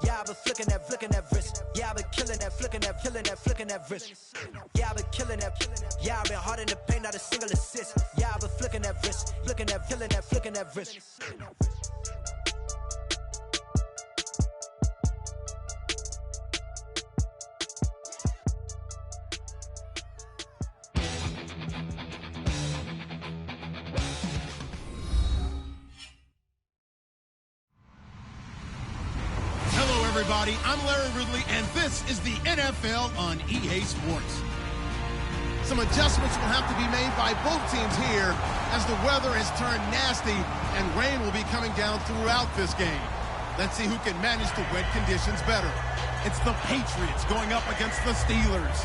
Yeah, I've been flicking that wrist. Yeah, I've been killing that, flicking that wrist. Yeah, I've been killing that. Yeah, I've been hard in the paint, not a single assist. Yeah, I've been flicking that wrist, flicking that wrist. Everybody, I'm Larry Ridley, and this is the NFL on EA Sports. Some adjustments will have to be made by both teams here as the weather has turned nasty and rain will be coming down throughout this game. Let's see who can manage the wet conditions better. It's the Patriots going up against the Steelers.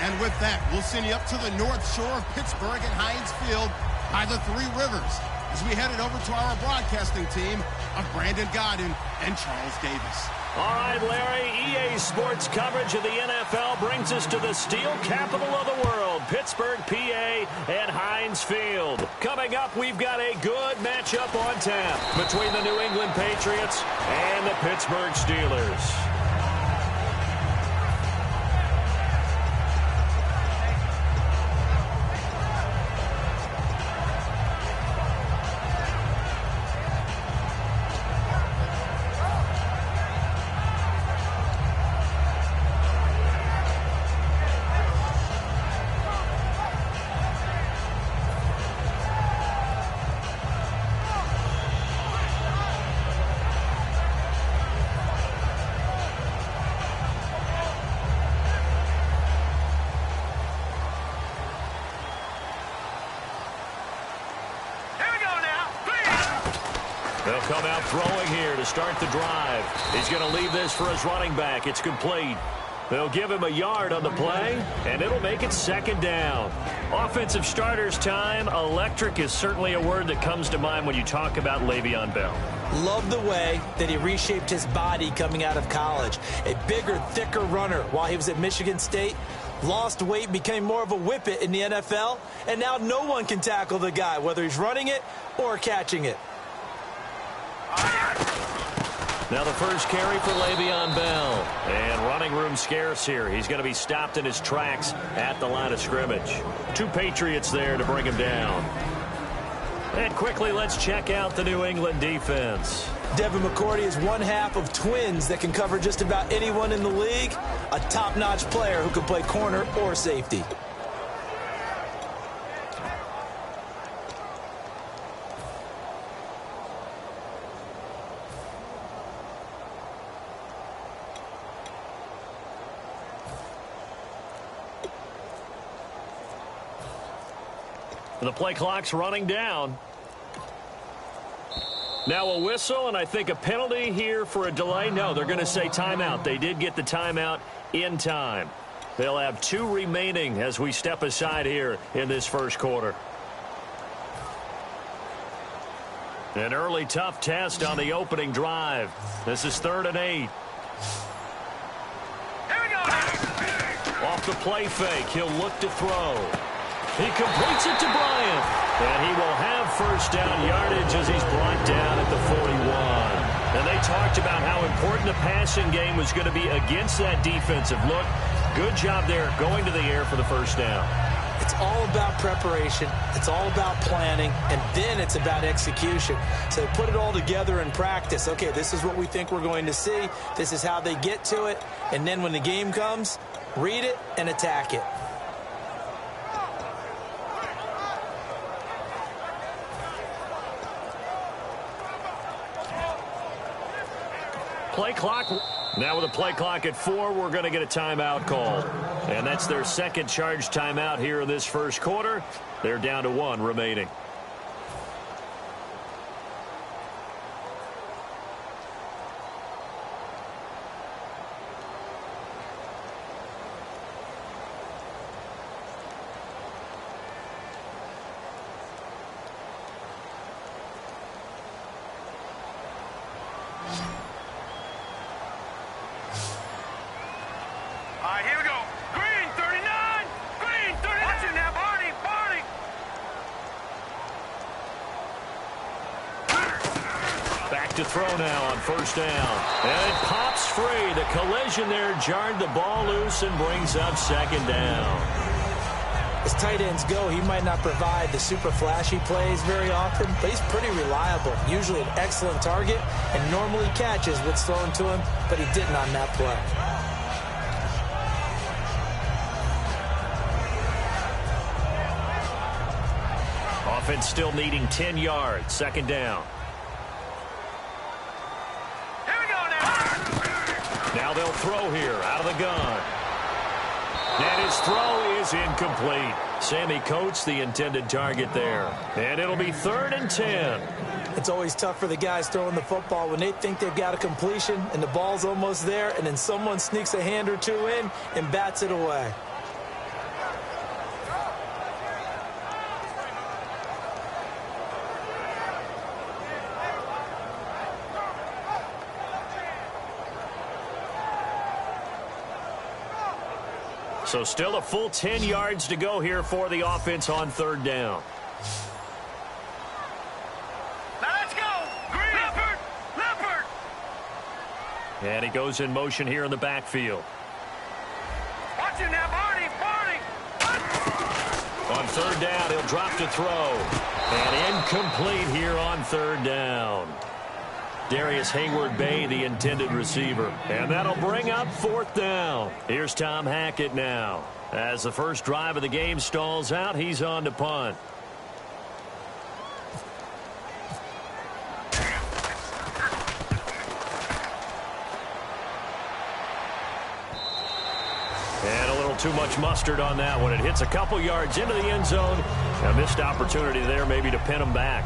And with that, we'll send you up to the north shore of Pittsburgh and Heinz Field by the Three Rivers as we headed over to our broadcasting team of Brandon Godden and Charles Davis. All right, Larry, EA Sports coverage of the NFL brings us to the steel capital of the world, Pittsburgh, PA, and Heinz Field. Coming up, we've got a good matchup on tap between the New England Patriots and the Pittsburgh Steelers. They'll come out throwing here to start the drive. He's going to leave this for his running back. It's complete. They'll give him a yard on the play, and it'll make it second down. Offensive starters time. Electric is certainly a word that comes to mind when you talk about Le'Veon Bell. Love the way that he reshaped his body coming out of college. A bigger, thicker runner while he was at Michigan State. Lost weight, became more of a whippet in the NFL, and now no one can tackle the guy, whether he's running it or catching it. Now the first carry for Le'Veon Bell. And running room scarce here. He's going to be stopped in his tracks at the line of scrimmage. Two Patriots there to bring him down. And quickly, let's check out the New England defense. Devin McCourty is one half of twins that can cover just about anyone in the league. A top-notch player who can play corner or safety. The play clock's running down. Now a whistle, and I think a penalty here for a delay. No, they're going to say timeout. They did get the timeout in time. They'll have two remaining as we step aside here in this first quarter. An early tough test on the opening drive. This is 3rd and 8. Here we go. Off the play fake, he'll look to throw. He completes it to Bryant, and he will have first down yardage as he's brought down at the 41. And they talked about how important the passing game was going to be against that defensive look. Good job there going to the air for the first down. It's all about preparation. It's all about planning, and then it's about execution. So they put it all together in practice. Okay, this is what we think we're going to see. This is how they get to it. And then when the game comes, read it and attack it. Play clock. Now with a play clock at 4, we're going to get a timeout call. And that's their second charge timeout here in this first quarter. They're down to 1 remaining. Back to throw now on first down. And it pops free. The collision there jarred the ball loose and brings up second down. As tight ends go, he might not provide the super flashy plays very often, but he's pretty reliable. Usually an excellent target and normally catches what's thrown to him, but he didn't on that play. Offense still needing 10 yards. Second down. Here we go now. Now they'll throw here out of the gun. And his throw is incomplete. Sammy Coates, the intended target there. And it'll be 3rd and 10. It's always tough for the guys throwing the football when they think they've got a completion and the ball's almost there, and then someone sneaks a hand or two in and bats it away. So still a full 10 yards to go here for the offense on 3rd down. Now let's go. Green. Leopard. And he goes in motion here in the backfield. Watch him now, Barney. On 3rd down, he'll drop to throw. And incomplete here on 3rd down. Darius Hayward-Bay, the intended receiver. And that'll bring up 4th down. Here's Tom Hackett now. As the first drive of the game stalls out, he's on to punt. And a little too much mustard on that one. It hits a couple yards into the end zone. A missed opportunity there maybe to pin him back.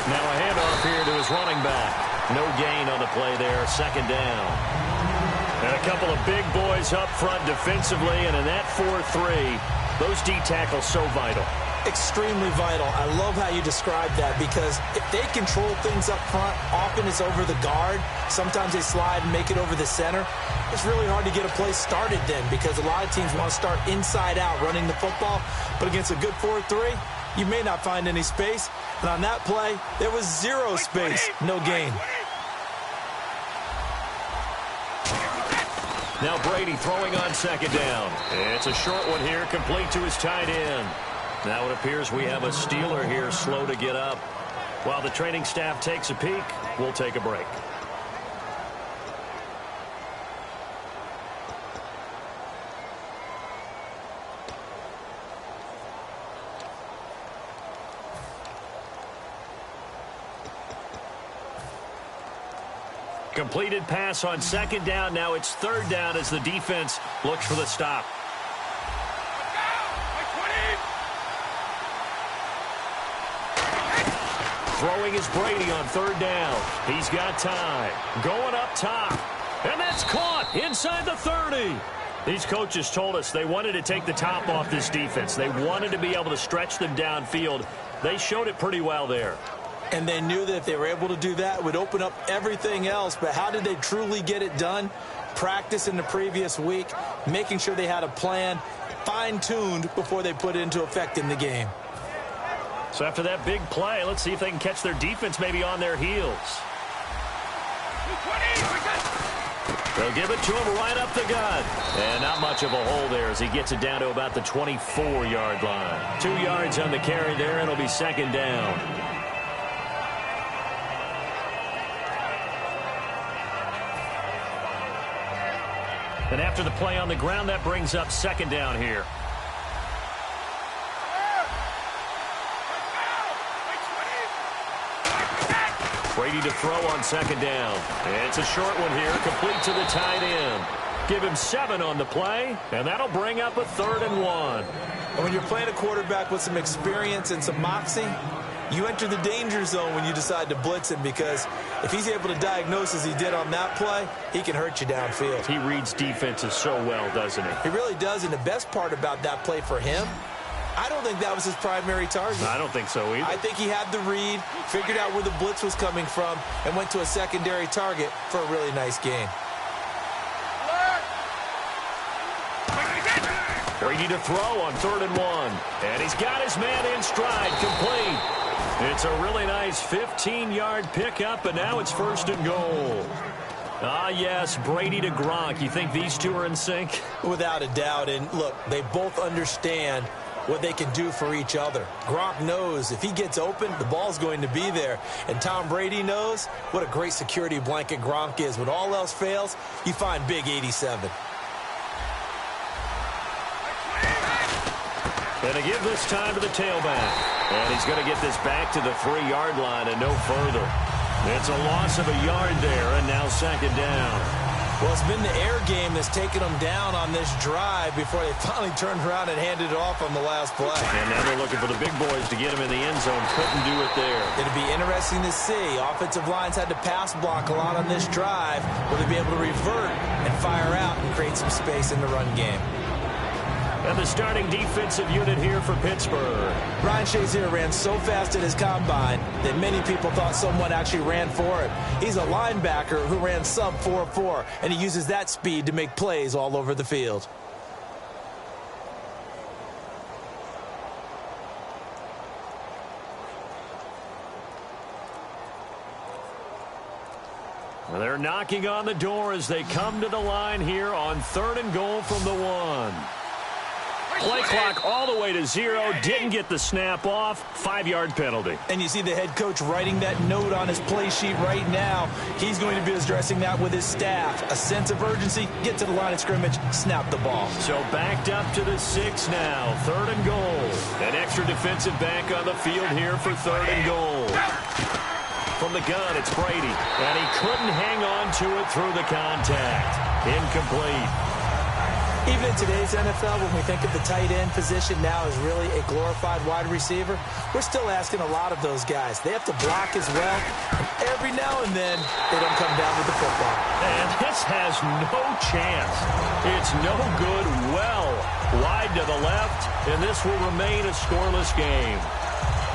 Now a handoff here to his running back. No gain on the play there. 2nd down. And a couple of big boys up front defensively, and in that 4-3, those D tackles so vital. Extremely vital. I love how you describe that, because if they control things up front, often it's over the guard. Sometimes they slide and make it over the center. It's really hard to get a play started then, because a lot of teams want to start inside out running the football. But against a good 4-3, you may not find any space. And on that play, there was zero space. No gain. Now Brady throwing on 2nd down. It's a short one here, complete to his tight end. Now it appears we have a Steeler here slow to get up. While the training staff takes a peek, we'll take a break. Completed pass on 2nd down. Now it's 3rd down as the defense looks for the stop. Throwing is Brady on 3rd down. He's got time. Going up top. And that's caught inside the 30. These coaches told us they wanted to take the top off this defense. They wanted to be able to stretch them downfield. They showed it pretty well there. And they knew that if they were able to do that, it would open up everything else. But how did they truly get it done? Practice in the previous week, making sure they had a plan, fine-tuned before they put it into effect in the game. So after that big play, let's see if they can catch their defense maybe on their heels. They'll give it to him right up the gut. And not much of a hole there as he gets it down to about the 24-yard line. 2 yards on the carry there, and it'll be 2nd down. And after the play on the ground, that brings up 2nd down here. Brady to throw on 2nd down. It's a short one here, complete to the tight end. Give him 7 on the play, and that'll bring up a 3rd and 1. And when you're playing a quarterback with some experience and some moxie, you enter the danger zone when you decide to blitz him, because if he's able to diagnose as he did on that play, he can hurt you downfield. He reads defenses so well, doesn't he? He really does, and the best part about that play for him I don't think that was his primary target. I don't think so either. I think he had the read, figured out where the blitz was coming from, and went to a secondary target for a really nice gain. Brady to throw on 3rd and 1. And he's got his man in stride, complete. It's a really nice 15-yard pickup, and now it's 1st and goal. Ah, yes, Brady to Gronk. You think these two are in sync? Without a doubt. And look, they both understand what they can do for each other. Gronk knows if he gets open, the ball's going to be there. And Tom Brady knows what a great security blanket Gronk is. When all else fails, you find Big 87. And to give this time to the tailback. And he's going to get this back to the 3-yard line and no further. It's a loss of a yard there, and now 2nd down. Well, it's been the air game that's taken them down on this drive before they finally turned around and handed it off on the last play. And now they're looking for the big boys to get him in the end zone. Couldn't do it there. It'll be interesting to see. Offensive lines had to pass block a lot on this drive. Will they be able to revert and fire out and create some space in the run game? And the starting defensive unit here for Pittsburgh. Ryan Shazier ran so fast at his combine that many people thought someone actually ran for him. He's a linebacker who ran sub 4.4, and he uses that speed to make plays all over the field. They're knocking on the door as they come to the line here on 3rd and goal from the 1. Play clock all the way to 0. Didn't get the snap off. 5-yard penalty. And you see the head coach writing that note on his play sheet right now. He's going to be addressing that with his staff. A sense of urgency. Get to the line of scrimmage. Snap the ball. So backed up to the 6 now. 3rd and goal. An extra defensive back on the field here for 3rd and goal. From the gun, it's Brady. And he couldn't hang on to it through the contact. Incomplete. Even in today's NFL, when we think of the tight end position now as really a glorified wide receiver, we're still asking a lot of those guys. They have to block as well. And every now and then, they don't come down with the football. And this has no chance. It's no good. Well, wide to the left, and this will remain a scoreless game.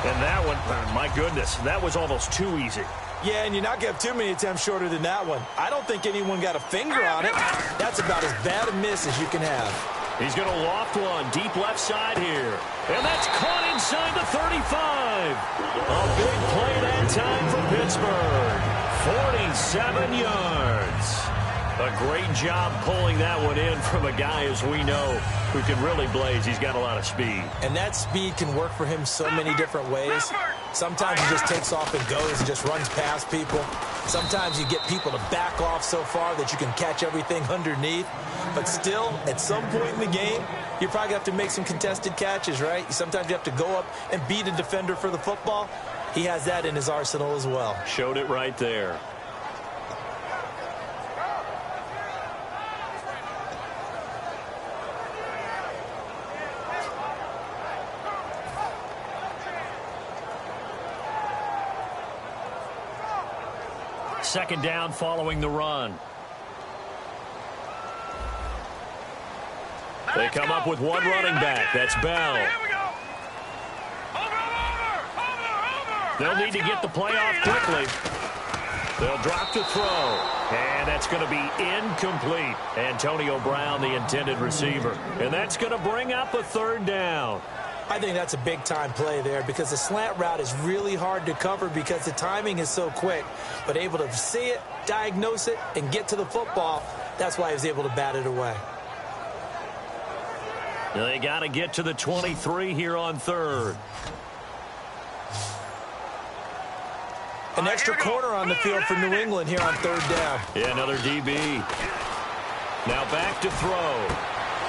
And that one, my goodness, that was almost too easy. Yeah, and you're not going to have too many attempts shorter than that one. I don't think anyone got a finger on it. That's about as bad a miss as you can have. He's going to loft one deep left side here. And that's caught inside the 35. A big play that time for Pittsburgh. 47 yards. A great job pulling that one in from a guy, as we know, who can really blaze. He's got a lot of speed. And that speed can work for him so many different ways. Sometimes he just takes off and goes and just runs past people. Sometimes you get people to back off so far that you can catch everything underneath. But still, at some point in the game, you probably have to make some contested catches, right? Sometimes you have to go up and beat a defender for the football. He has that in his arsenal as well. Showed it right there. Second down following the run. They come up with one running back. That's Bell. They'll need to get the play off quickly. They'll drop to throw. And that's going to be incomplete. Antonio Brown, the intended receiver. And that's going to bring up a 3rd down. I think that's a big-time play there because the slant route is really hard to cover because the timing is so quick. But able to see it, diagnose it, and get to the football, that's why he was able to bat it away. They got to get to the 23 here on 3rd. An extra corner on the field for New England here on 3rd down. Yeah, another DB. Now back to throw.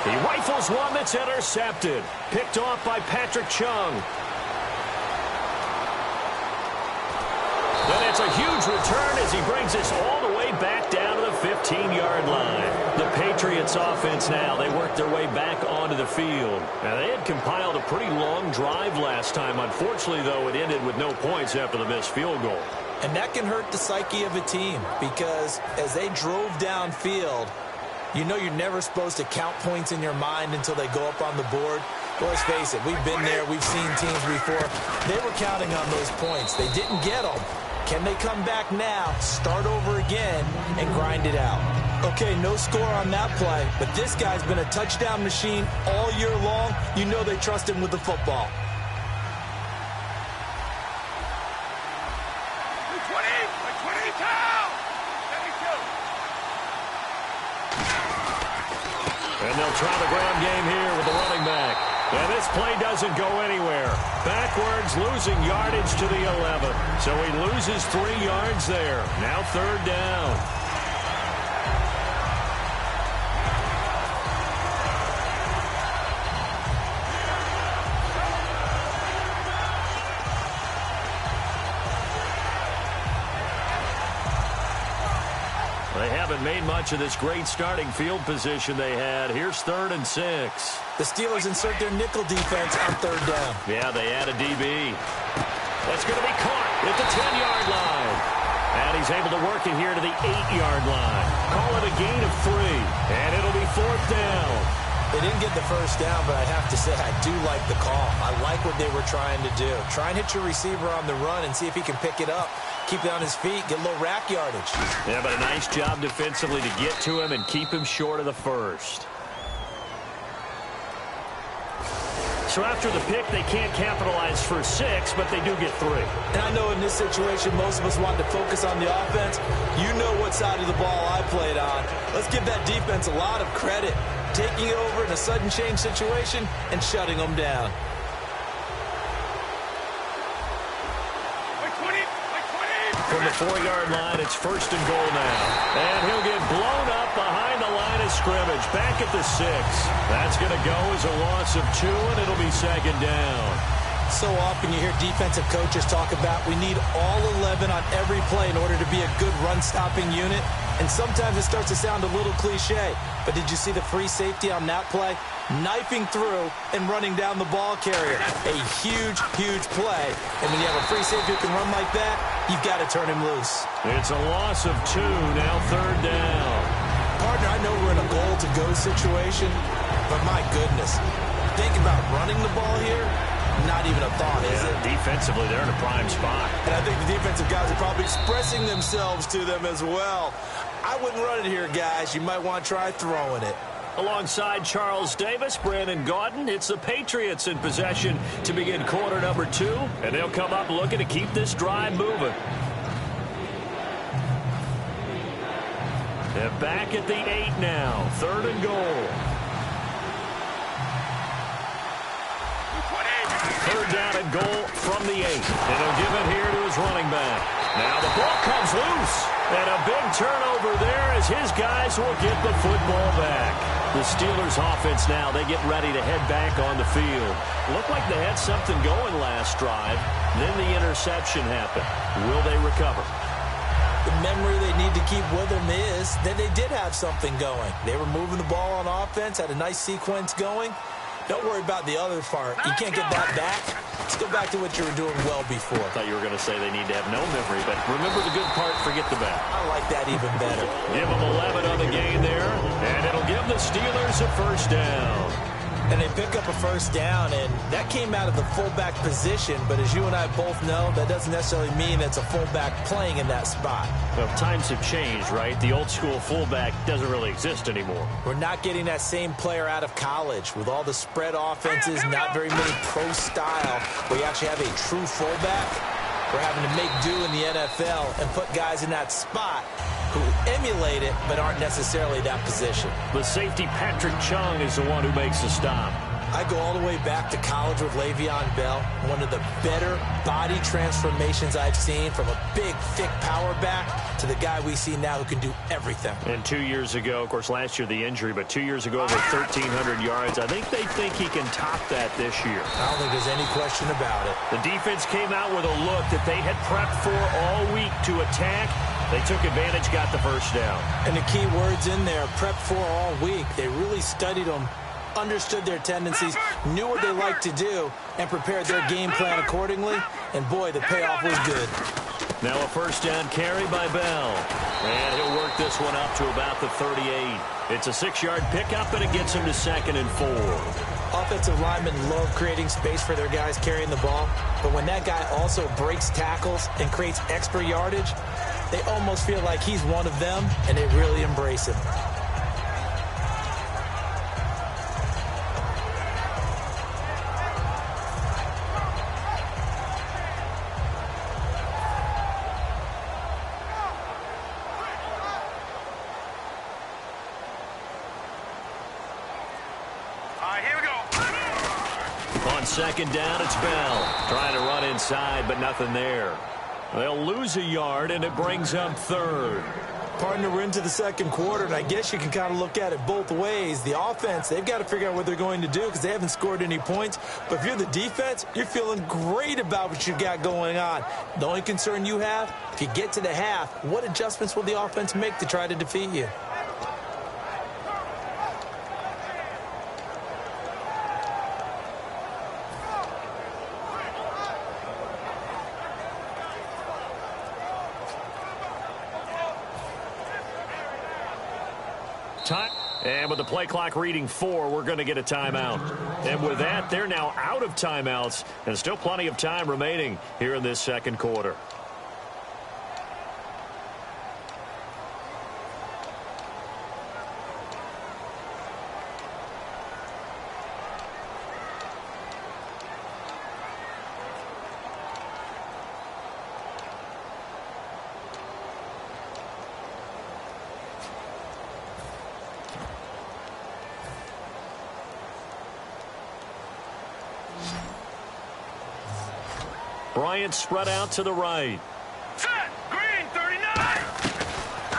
He rifles one that's intercepted. Picked off by Patrick Chung. Then it's a huge return as he brings us all the way back down to the 15-yard line. The Patriots offense now, they worked their way back onto the field. Now, they had compiled a pretty long drive last time. Unfortunately, though, it ended with no points after the missed field goal. And that can hurt the psyche of a team because as they drove downfield, you know you're never supposed to count points in your mind until they go up on the board. Well, let's face it, we've been there. We've seen teams before. They were counting on those points. They didn't get them. Can they come back now, start over again, and grind it out? Okay, no score on that play, but this guy's been a touchdown machine all year long. You know they trust him with the football. 20 down. 72. And they'll try the ground game here with the running back. And this play doesn't go anywhere. Backwards, losing yardage to the 11. So he loses 3 yards there. Now 3rd down. They haven't made much of this great starting field position they had. Here's 3rd and 6. The Steelers insert their nickel defense on 3rd down. Yeah, they add a DB. That's going to be caught at the 10-yard line. And he's able to work it here to the 8-yard line. Call it a gain of 3. And it'll be 4th down. They didn't get the first down, but I have to say I do like the call. I like what they were trying to do. Try and hit your receiver on the run and see if he can pick it up. Keep it on his feet, get a little rack yardage. Yeah, but a nice job defensively to get to him and keep him short of the first. So after the pick, they can't capitalize for 6, but they do get 3. And I know in this situation, most of us want to focus on the offense. You know what side of the ball I played on. Let's give that defense a lot of credit. Taking it over in a sudden change situation and shutting them down. From the 4-yard line, it's 1st and goal now. And he'll get blown up behind the line of scrimmage. Back at the 6. That's going to go as a loss of 2, and it'll be 2nd down. So often you hear defensive coaches talk about we need all 11 on every play in order to be a good run-stopping unit. And sometimes it starts to sound a little cliche. But did you see the free safety on that play? Knifing through and running down the ball carrier. A huge, huge play. And when you have a free safety who can run like that, you've got to turn him loose. It's a loss of 2, now 3rd down. Partner, I know we're in a goal-to-go situation, but my goodness. Think about running the ball here. Not even a thought, is it? Defensively, they're in a prime spot. And I think the defensive guys are probably expressing themselves to them as well. I wouldn't run it here, guys. You might want to try throwing it. Alongside Charles Davis, Brandon Gaudin, it's the Patriots in possession to begin quarter number 2, and they'll come up looking to keep this drive moving. They're back at the 8 now, 3rd and goal. 3rd down and goal from the 8. And he'll give it here to his running back. Now the ball comes loose. And a big turnover there as his guys will get the football back. The Steelers offense now, they get ready to head back on the field. Looked like they had something going last drive. Then the interception happened. Will they recover? The memory they need to keep with them is that they did have something going. They were moving the ball on offense, had a nice sequence going. Don't worry about the other part. You can't get that back. Let's go back to what you were doing well before. I thought you were going to say they need to have no memory, but remember the good part, forget the bad. I like that even better. Give them 11 on the gain there, and it'll give the Steelers a 1st down. And they pick up a 1st down, and that came out of the fullback position. But as you and I both know, that doesn't necessarily mean it's a fullback playing in that spot. Well, times have changed, right? The old school fullback doesn't really exist anymore. We're not getting that same player out of college with all the spread offenses, not very many pro style, where you actually have a true fullback. We're having to make do in the NFL and put guys in that spot who emulate it but aren't necessarily that position. The safety, Patrick Chung, is the one who makes the stop. I go all the way back to college with Le'Veon Bell. One of the better body transformations I've seen, from a big, thick power back to the guy we see now who can do everything. And 2 years ago, of course, last year the injury, but 2 years ago over 1,300 yards. I think they think he can top that this year. I don't think there's any question about it. The defense came out with a look that they had prepped for all week to attack. They took advantage, got the 1st down. And the key words in there, prepped for all week. They really studied them, understood their tendencies, knew what they liked to do, and prepared their game plan accordingly. And boy, the payoff was good. Now a 1st down carry by Bell. And he'll work this this one up to about the 38. It's a 6-yard pickup, and it gets him to 2nd and 4. Offensive linemen love creating space for their guys carrying the ball, but when that guy also breaks tackles and creates extra yardage, they almost feel like he's one of them, and they really embrace him. On 2nd down, it's Bell. Trying to run inside, but nothing there. They'll lose a yard, and it brings up 3rd. Partner, we're into the 2nd quarter, and I guess you can kind of look at it both ways. The offense, they've got to figure out what they're going to do because they haven't scored any points. But if you're the defense, you're feeling great about what you've got going on. The only concern you have, if you get to the half, what adjustments will the offense make to try to defeat you? And with the play clock reading 4, we're going to get a timeout. And with that, they're now out of timeouts, and still plenty of time remaining here in this 2nd quarter. Bryant spread out to the right. Set! Green, 39!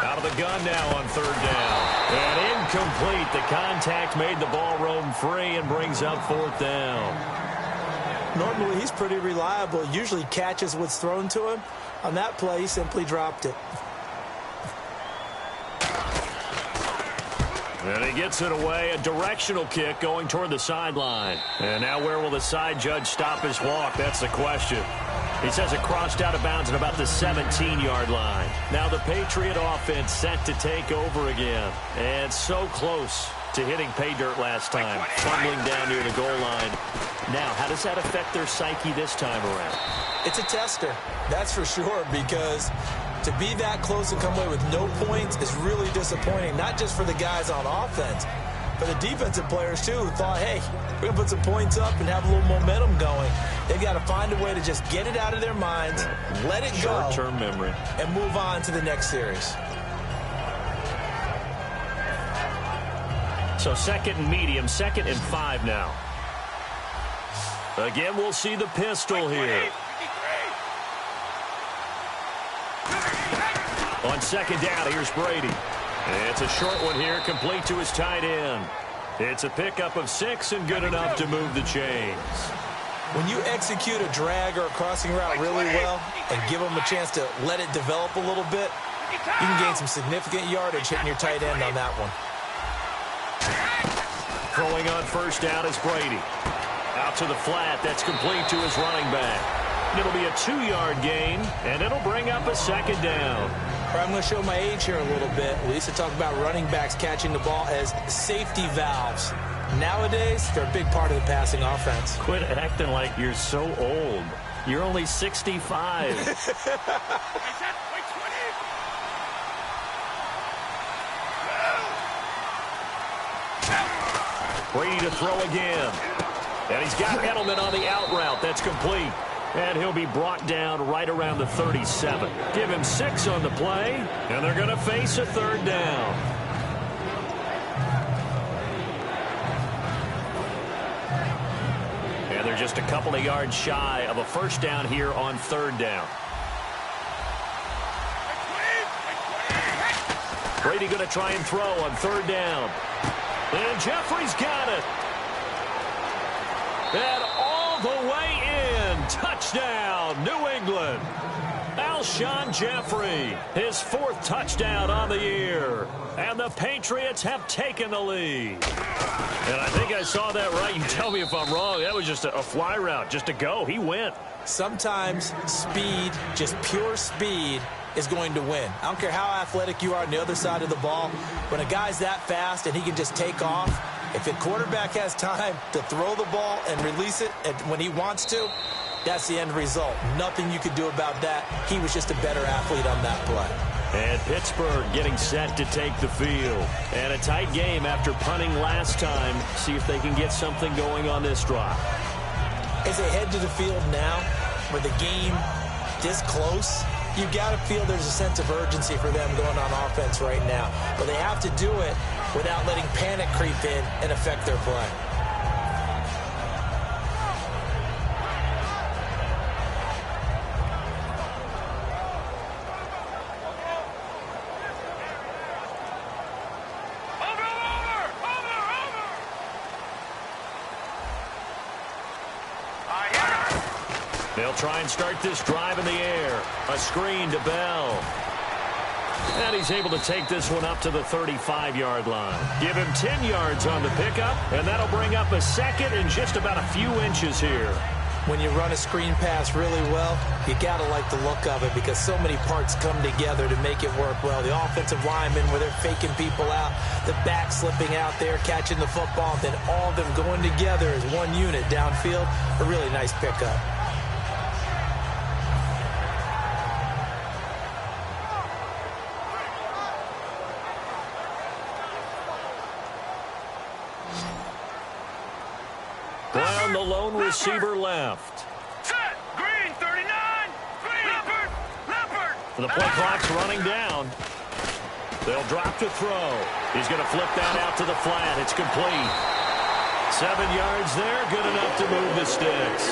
Out of the gun now on 3rd down. And incomplete. The contact made the ball roam free and brings up 4th down. Normally, he's pretty reliable. Usually catches what's thrown to him. On that play, he simply dropped it. And he gets it away. A directional kick going toward the sideline. And now where will the side judge stop his walk? That's the question. He says it crossed out of bounds at about the 17-yard line. Now the Patriot offense set to take over again. And so close to hitting pay dirt last time. Fumbling down near the goal line. Now, how does that affect their psyche this time around? It's a tester, that's for sure, because to be that close and come away with no points is really disappointing, not just for the guys on offense, but the defensive players, too, who thought, hey, we're going to put some points up and have a little momentum going. They've got to find a way to just get it out of their minds, let it go, short-term memory, and move on to the next series. So 2nd and medium, 2nd and 5 now. Again, we'll see the pistol here. On 2nd down, here's Brady. It's a short one here, complete to his tight end. It's a pickup of 6 and good enough to move the chains. When you execute a drag or a crossing route really well and give them a chance to let it develop a little bit, you can gain some significant yardage hitting your tight end on that one. Throwing on 1st down is Brady. Out to the flat, that's complete to his running back. It'll be a 2-yard gain, and it'll bring up a 2nd down. I'm going to show my age here a little bit. We used to talk about running backs catching the ball as safety valves. Nowadays, they're a big part of the passing offense. Quit acting like you're so old. You're only 65. Brady to throw again. And he's got Edelman on the out route. That's complete. And he'll be brought down right around the 37. Give him 6 on the play, and they're going to face a 3rd down. And they're just a couple of yards shy of a 1st down here on 3rd down. Brady going to try and throw on 3rd down. And Jeffrey's got it. And all the way in. Touchdown, New England. Alshon Jeffrey, his 4th touchdown on the year. And the Patriots have taken the lead. And I think I saw that right. You tell me if I'm wrong. That was just a fly route, just a go. He went. Sometimes speed, just pure speed, is going to win. I don't care how athletic you are on the other side of the ball. When a guy's that fast and he can just take off, if a quarterback has time to throw the ball and release it when he wants to, that's the end result. Nothing you could do about that. He was just a better athlete on that play. And Pittsburgh getting set to take the field. And a tight game after punting last time. See if they can get something going on this drive. As they head to the field now, with the game this close, you got to feel there's a sense of urgency for them going on offense right now. But they have to do it without letting panic creep in and affect their play. They'll try and start this drive in the air. A screen to Bell. And he's able to take this one up to the 35-yard line. Give him 10 yards on the pickup, and that'll bring up a second and just about a few inches here. When you run a screen pass really well, you got to like the look of it because so many parts come together to make it work well. The offensive linemen where they're faking people out, the back slipping out there, catching the football, then all of them going together as one unit downfield. A really nice pickup. Brown, the lone receiver left. Set. Green, 39. Green. Leopard. The play clock's running down. They'll drop to throw. He's going to flip that out to the flat. It's complete. 7 yards there, good enough to move the sticks.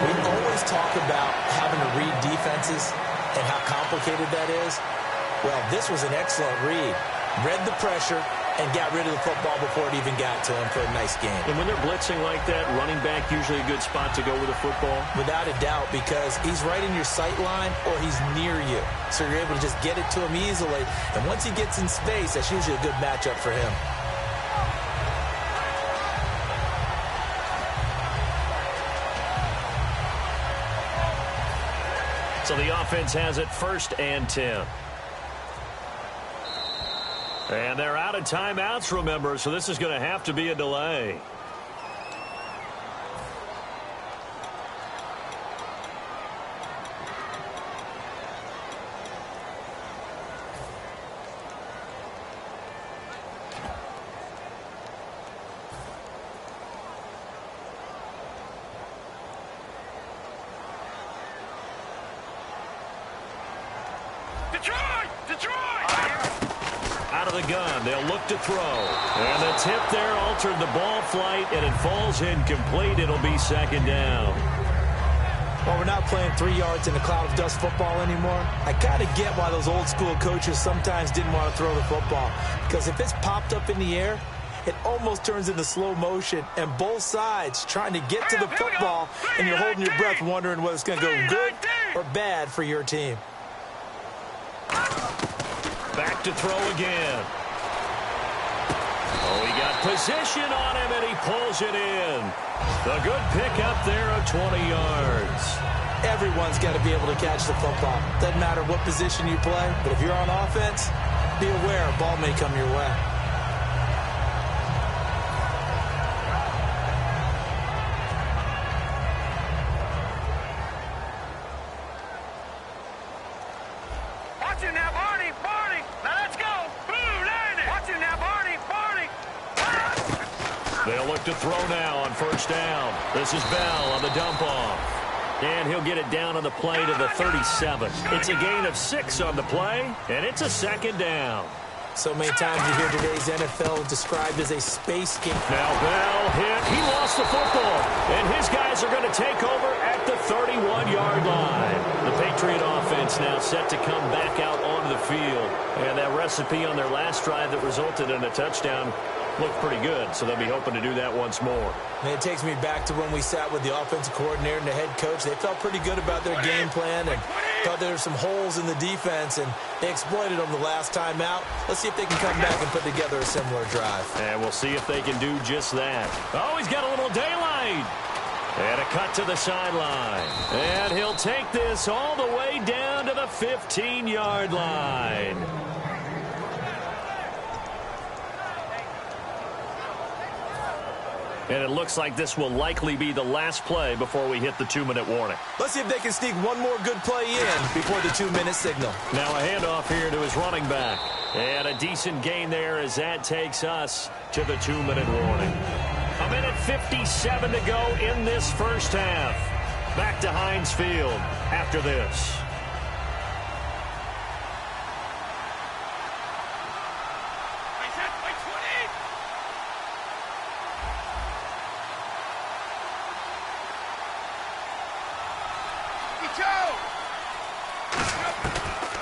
We always talk about having to read defenses and how complicated that is. Well, this was an excellent read. Read the pressure and got rid of the football before it even got to him for a nice game. And when they're blitzing like that, running back usually a good spot to go with the football? Without a doubt, because he's right in your sight line or he's near you. So you're able to just get it to him easily. And once he gets in space, that's usually a good matchup for him. So the offense has it 1st and 10. And they're out of timeouts, remember, so this is going to have to be a delay. Out of the gun, they'll look to throw. And the tip there altered the ball flight, and it falls incomplete. It'll be 2nd down. Well, we're not playing 3 yards in a cloud of dust football anymore. I kind of get why those old school coaches sometimes didn't want to throw the football. Because if it's popped up in the air, it almost turns into slow motion, and both sides trying to get to the football, and you're holding your breath wondering whether it's going to go good or bad for your team. Back to throw again. Oh, he got position on him, and he pulls it in. The good pickup there of 20 yards. Everyone's got to be able to catch the football. Doesn't matter what position you play, but if you're on offense, be aware a ball may come your way. Watching now, Barney. Now let's go. Blue landing. Watching now, Barney. They'll look to throw now on 1st down. This is Bell on the dump off. And he'll get it down on the play to the 37. It's a gain of 6 on the play, and it's a 2nd down. So many times you hear today's NFL described as a space game. Now Bell hit. He lost the football, and his guys are going to take over at the 31-yard line. The Patriot offense now set to come back out onto the field. And that recipe on their last drive that resulted in a touchdown looked pretty good, so they'll be hoping to do that once more. And it takes me back to when we sat with the offensive coordinator and the head coach. They felt pretty good about their game plan and thought there were some holes in the defense, and they exploited them the last time out. Let's see if they can come back and put together a similar drive. And we'll see if they can do just that. Oh, he's got a little daylight. And a cut to the sideline. And he'll take this all the way down to the 15-yard line. And it looks like this will likely be the last play before we hit the 2-minute warning. Let's see if they can sneak one more good play in before the 2-minute signal. Now a handoff here to his running back. And a decent gain there as that takes us to the 2-minute warning. 1:57 to go in this first half. Back to Heinz Field after this.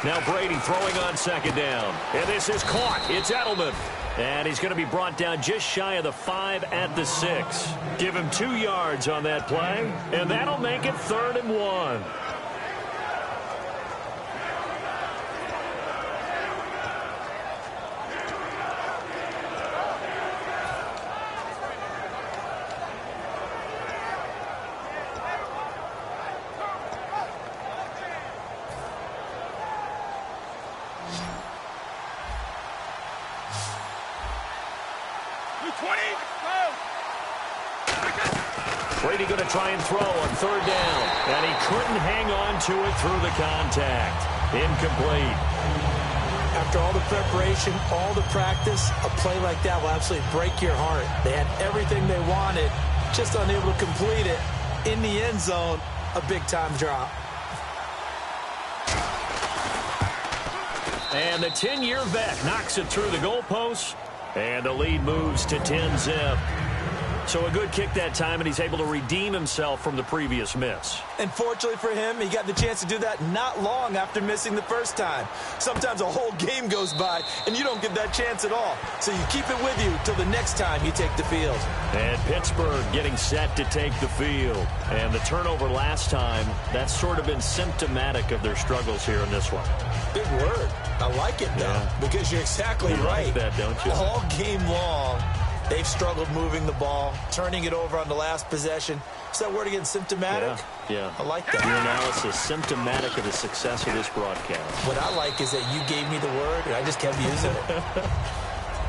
Now Brady throwing on second down. And this is caught. It's Edelman. And he's going to be brought down just shy of the 5 at the 6. Give him 2 yards on that play. And that'll make it 3rd and 1. Brady going to try and throw on 3rd down. And he couldn't hang on to it through the contact. Incomplete. After all the preparation, all the practice, a play like that will absolutely break your heart. They had everything they wanted, just unable to complete it. In the end zone, a big-time drop. And the 10-year vet knocks it through the goalpost. And the lead moves to 10-zip. So a good kick that time, and he's able to redeem himself from the previous miss. And fortunately for him, he got the chance to do that not long after missing the first time. Sometimes a whole game goes by, and you don't get that chance at all. So you keep it with you till the next time you take the field. And Pittsburgh getting set to take the field. And the turnover last time, that's sort of been symptomatic of their struggles here in this one. Big word. I like it, though, because you're exactly right. You like that, don't you? All game long, they've struggled moving the ball, turning it over on the last possession. Is that word again, symptomatic? Yeah. I like that. Your analysis, symptomatic of the success of this broadcast. What I like is that you gave me the word, and I just kept using it.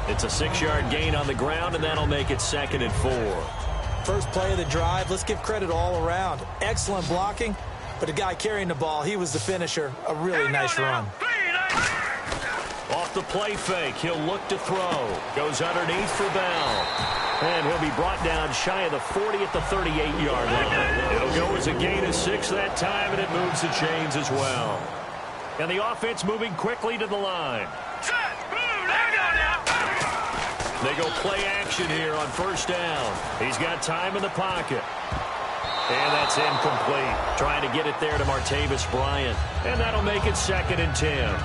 It's a 6-yard gain on the ground, and that'll make it 2nd and 4. First play of the drive, let's give credit all around. Excellent blocking, but the guy carrying the ball, he was the finisher. A really nice run. Off the play fake, he'll look to throw. Goes underneath for Bell. And he'll be brought down shy of the 40 at the 38-yard line. It'll go as a gain of 6 that time, and it moves the chains as well. And the offense moving quickly to the line. They go play action here on 1st down. He's got time in the pocket. And that's incomplete. Trying to get it there to Martavis Bryant. And that'll make it 2nd and 10.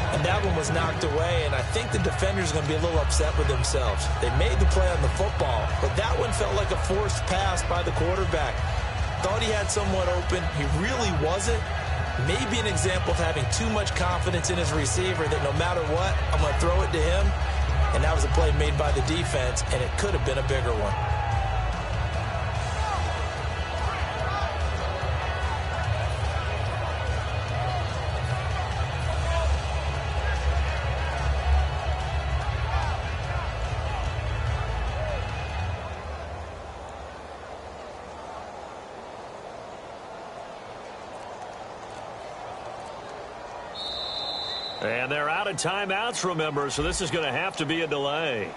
And that one was knocked away, and I think the defenders are going to be a little upset with themselves. They made the play on the football, but that one felt like a forced pass by the quarterback. Thought he had someone open. He really wasn't. Maybe an example of having too much confidence in his receiver that no matter what, I'm going to throw it to him. And that was a play made by the defense, and it could have been a bigger one. And they're out of timeouts, remember, so this is going to have to be a delay.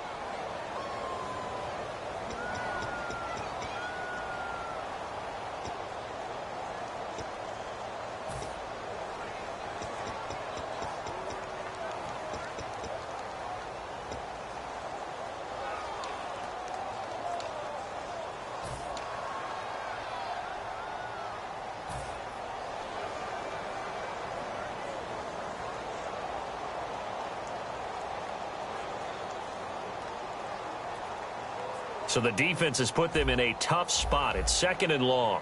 So the defense has put them in a tough spot. It's 2nd and long.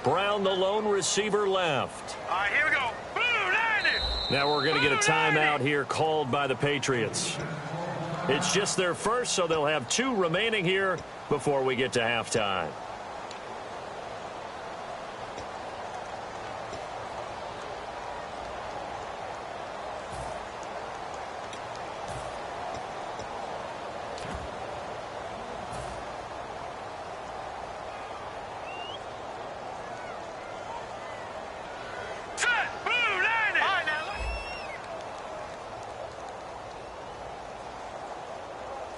Brown, the lone receiver, left. All right, here we go. Boom, landed. Now we're going to get a timeout here called by the Patriots. It's just their first, so they'll have 2 remaining here before we get to halftime.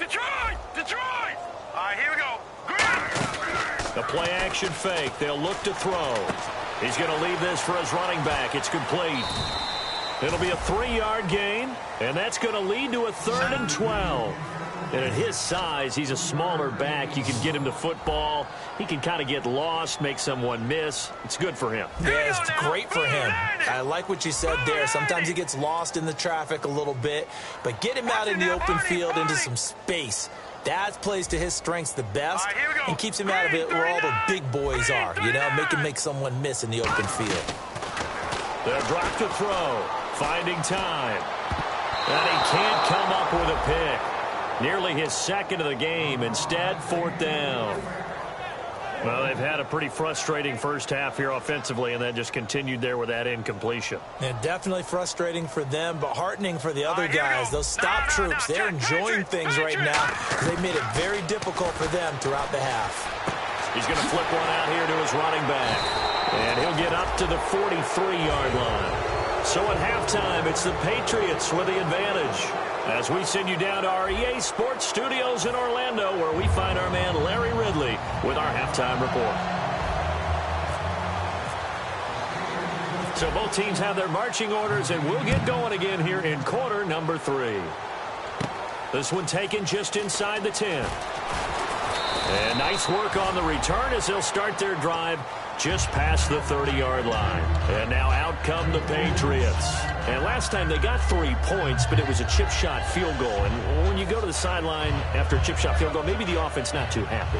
Detroit! Detroit! All right, here we go. The play action fake. They'll look to throw. He's going to leave this for his running back. It's complete. It'll be a 3-yard gain, and that's going to lead to a 3rd and 12. And at his size, he's a smaller back. You can get him to football. He can kind of get lost, make someone miss. It's good for him. Yeah, it's great for him. I like what you said there. Sometimes he gets lost in the traffic a little bit, but get him out in the open field into some space. That plays to his strengths the best and keeps him out of it where all the big boys are. You know, make someone miss in the open field. They'll drop to throw. Finding time. And he can't come up with a pick. Nearly his second of the game. Instead, 4th down. Well, they've had a pretty frustrating first half here offensively, and then just continued there with that incompletion. And definitely frustrating for them, but heartening for the other guys. Those stop troops, they're enjoying things right now. They've made it very difficult for them throughout the half. He's going to flip one out here to his running back. And he'll get up to the 43-yard line. So at halftime, it's the Patriots with the advantage. As we send you down to our EA Sports Studios in Orlando, where we find our man Larry Ridley with our halftime report. So both teams have their marching orders, and we'll get going again here in quarter number 3. This one taken just inside the 10. And nice work on the return as they'll start their drive just past the 30-yard line. And now out come the Patriots. And last time they got 3 points, but it was a chip shot field goal. And when you go to the sideline after a chip shot field goal, maybe the offense not too happy.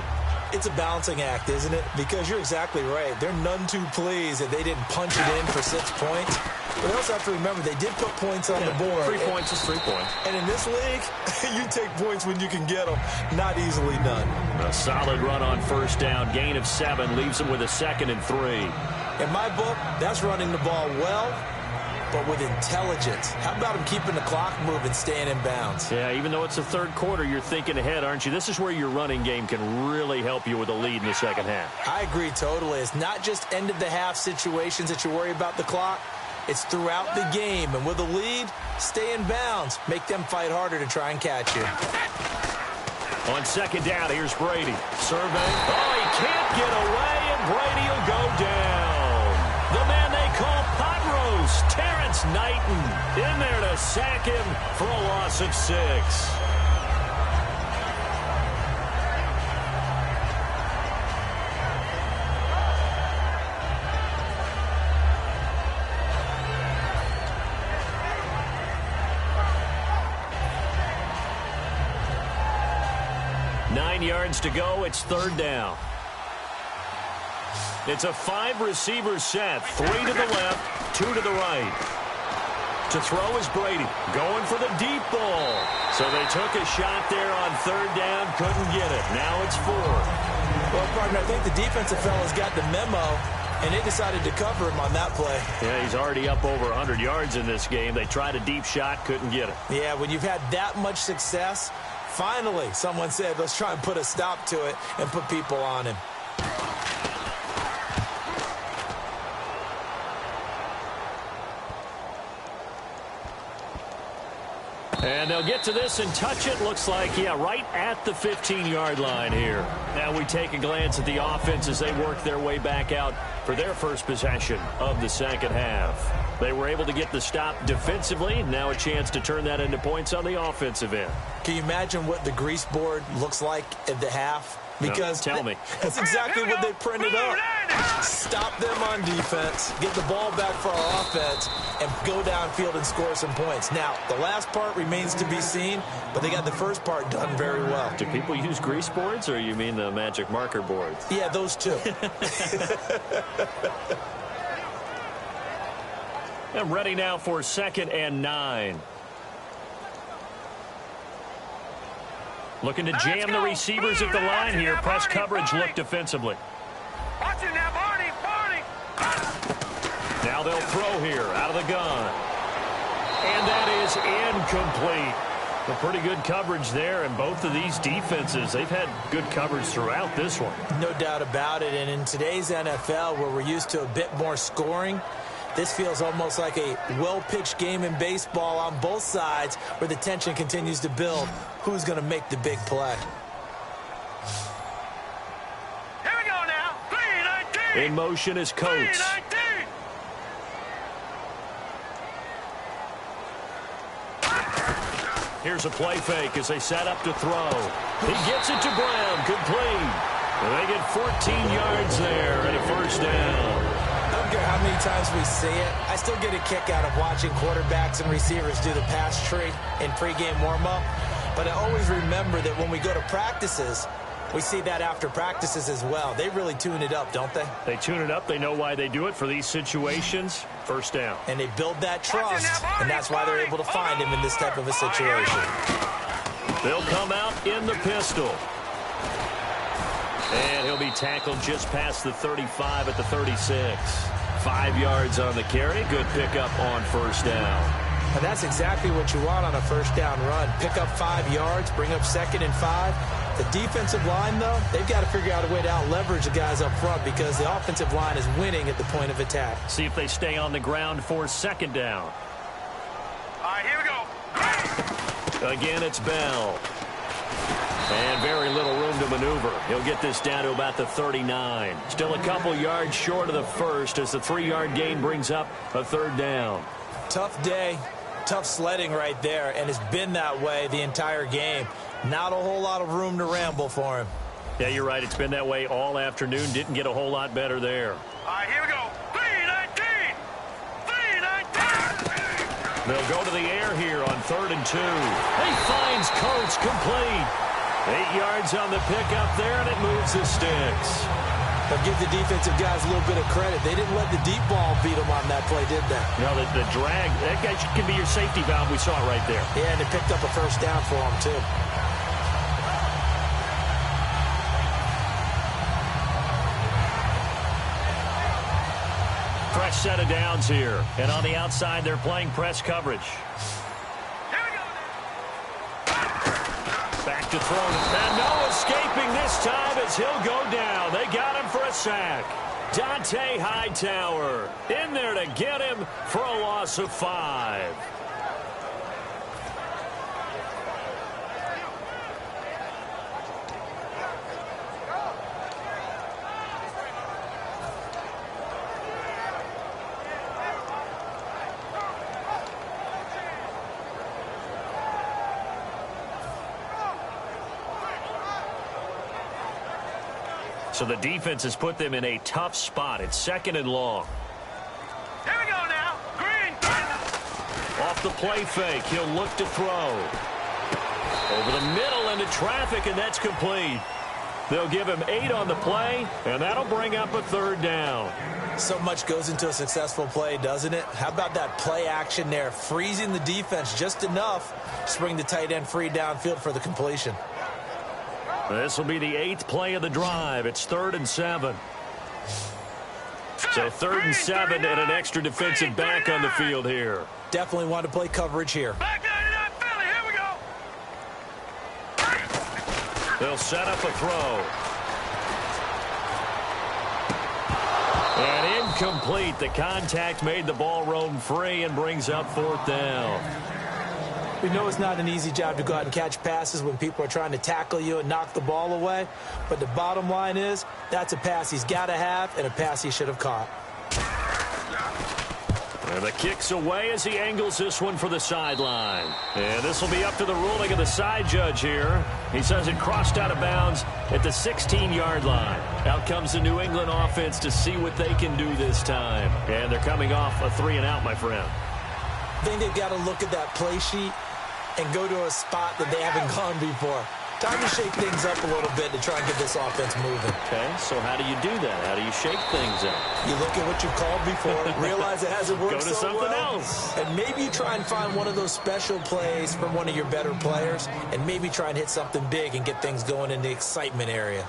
It's a balancing act, isn't it? Because you're exactly right. They're none too pleased that they didn't punch it in for 6 points. But they also have to remember they did put points on the board. 3 points is 3 points. And in this league, you take points when you can get them. Not easily done. A solid run on first down. Gain of 7 leaves them with a 2nd and 3. In my book, that's running the ball well, but with intelligence. How about him keeping the clock moving, staying in bounds? Yeah, even though it's the third quarter, you're thinking ahead, aren't you? This is where your running game can really help you with a lead in the second half. I agree totally. It's not just end-of-the-half situations that you worry about the clock. It's throughout the game. And with a lead, stay in bounds. Make them fight harder to try and catch you. On second down, here's Brady. Survey. Oh, he can't get away, and Brady will go down. The man they call Pot Roast, Terrence Knighton, in there to sack him for a loss of 6. Yards to go. It's third down. It's a 5-receiver set. 3 to the left, 2 to the right. To throw is Brady. Going for the deep ball. So they took a shot there on third down. Couldn't get it. Now it's 4. Well, partner, I think the defensive fellas got the memo, and they decided to cover him on that play. Yeah, he's already up over 100 yards in this game. They tried a deep shot, couldn't get it. Yeah, when you've had that much success, finally, someone said, let's try and put a stop to it and put people on him. And they'll get to this and touch it. Looks like, yeah, right at the 15-yard line here. Now we take a glance at the offense as they work their way back out for their first possession of the second half. They were able to get the stop defensively. Now a chance to turn that into points on the offensive end. Can you imagine what the grease board looks like at the half? Because no, tell me. That's exactly what they printed up. Stop them on defense, get the ball back for our offense, and go downfield and score some points. Now, the last part remains to be seen, but they got the first part done very well. Do people use grease boards, or you mean the magic marker boards? Yeah, those two. I'm ready now for 2nd and 9. Looking to jam the receivers at the line here. Press coverage look defensively. Watch it now, Barney, Barney. Now they'll throw here out of the gun. And that is incomplete. A pretty good coverage there, and both of these defenses, they've had good coverage throughout this one. No doubt about it, and in today's NFL, where we're used to a bit more scoring, This feels almost like a well-pitched game in baseball on both sides where the tension continues to build. Who's going to make the big play? Here we go now. 3-19. In motion is Coates. 3-19. Here's a play fake as they set up to throw. He gets it to Brown, complete. And they get 14 yards there and a first down. I don't care how many times we see it. I still get a kick out of watching quarterbacks and receivers do the pass tree in pregame warm-up. But I always remember that when we go to practices, we see that after practices as well. They really tune it up, don't they? They tune it up. They know why they do it for these situations. First down. And they build that trust, and that's why they're able to find him in this type of a situation. They'll come out in the pistol. And he'll be tackled just past the 35 at the 36. 5 yards on the carry. Good pickup on first down. And that's exactly what you want on a first down run. Pick up 5 yards, bring up 2nd and 5. The defensive line, though, they've got to figure out a way to out-leverage the guys up front because the offensive line is winning at the point of attack. See if they stay on the ground for second down. All right, here we go. Again, it's Bell. And very little room to maneuver. He'll get this down to about the 39. Still a couple yards short of the first as the 3-yard gain brings up a third down. Tough day, tough sledding right there, and it's been that way the entire game. Not a whole lot of room to ramble for him. Yeah, you're right. It's been that way all afternoon. Didn't get a whole lot better there. All right, here we go. 3-19. 3-19. They'll go to the air here on 3rd and 2. He finds Coates complete. 8 yards on the pickup there, and it moves the sticks. But give the defensive guys a little bit of credit. They didn't let the deep ball beat them on that play, did they? No, the drag, that guy can be your safety valve. We saw it right there. Yeah, and they picked up a first down for them, too. Fresh set of downs here. And on the outside, they're playing press coverage. Back to throw. And no escaping this time as he'll go down. They got him for a sack. Dante Hightower in there to get him for a loss of 5. So the defense has put them in a tough spot. It's 2nd and long. Here we go now. Green. Off the play fake, he'll look to throw. Over the middle into traffic, and that's complete. They'll give him 8 on the play, and that'll bring up a third down. So much goes into a successful play, doesn't it? How about that play action there? Freezing the defense just enough to bring the tight end free downfield for the completion. This will be the 8th play of the drive. It's 3rd and 7. So 3rd and 7 and an extra defensive back on the field here. Definitely want to play coverage here. Back 99 Philly. Here we go. They'll set up a throw. And incomplete. The contact made the ball roam free and brings up 4th down. We know it's not an easy job to go out and catch passes when people are trying to tackle you and knock the ball away. But the bottom line is, that's a pass he's got to have and a pass he should have caught. And the kick's away as he angles this one for the sideline. And this will be up to the ruling of the side judge here. He says it crossed out of bounds at the 16-yard line. Out comes the New England offense to see what they can do this time. And they're coming off a 3-and-out, my friend. I think they've got to look at that play sheet and go to a spot that they haven't gone before. Time to shake things up a little bit to try and get this offense moving. Okay, so how do you do that? How do you shake things up? You look at what you called before, realize it hasn't worked Go to so something well, else. and maybe you try and find one of those special plays from one of your better players, and maybe try and hit something big and get things going in the excitement area.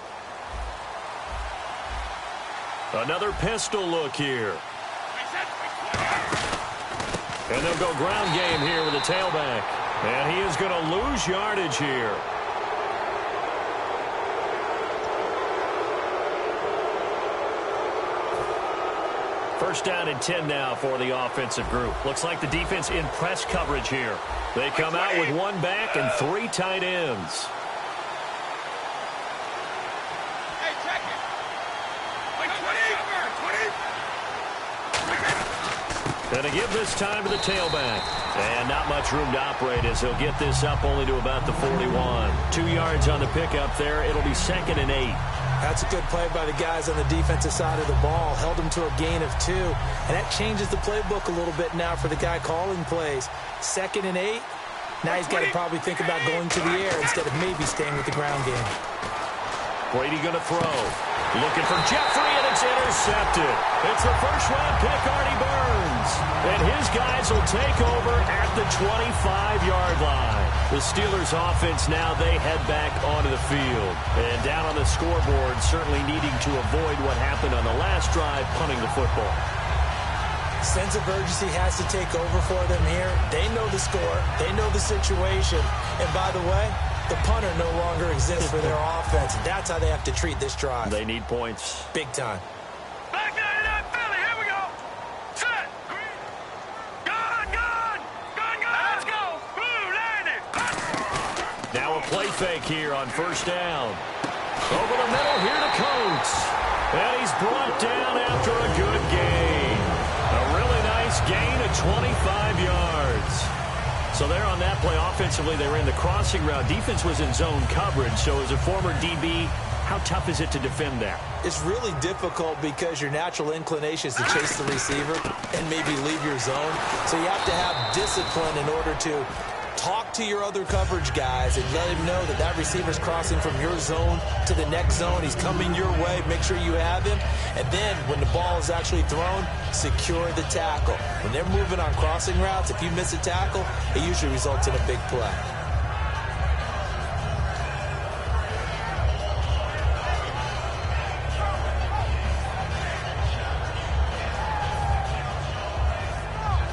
Another pistol look here. And they'll go ground game here with a tailback. And he is going to lose yardage here. First down and 10 now for the offensive group. Looks like the defense in press coverage here. They come out with one back and 3 tight ends. Going to give this time to the tailback. And not much room to operate as he'll get this up only to about the 41. 2 yards on the pickup there. It'll be 2nd and 8. That's a good play by the guys on the defensive side of the ball. Held him to a gain of 2. And that changes the playbook a little bit now for the guy calling plays. 2nd and 8. Now he's got to probably think about going to the air instead of maybe staying with the ground game. Brady going to throw. Looking for Jeffrey, and it's intercepted. It's the first-round pick, Artie Burns. And his guys will take over at the 25-yard line. The Steelers' offense now, they head back onto the field. And down on the scoreboard, certainly needing to avoid what happened on the last drive, punting the football. Sense of urgency has to take over for them here. They know the score. They know the situation. And by the way, the punter no longer exists for their offense. That's how they have to treat this drive. They need points. Big time. Back 99 Philly, here we go. Set. Gun. Let's go. Blue landing. Now a play fake here on first down. Over the middle here to Coates. And he's brought down after a good gain. A really nice gain of 25 yards. So there on that play, offensively, they ran the crossing route. Defense was in zone coverage. So as a former DB, how tough is it to defend that? It's really difficult because your natural inclination is to chase the receiver and maybe leave your zone. So you have to have discipline in order to talk to your other coverage guys and let him know that that receiver's crossing from your zone to the next zone. He's coming your way. Make sure you have him. And then when the ball is actually thrown, secure the tackle. When they're moving on crossing routes, if you miss a tackle, it usually results in a big play.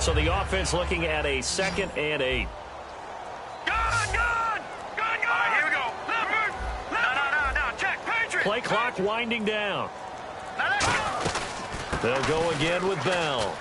So the offense looking at a 2nd and 8. Play clock winding down. They'll go again with Bell.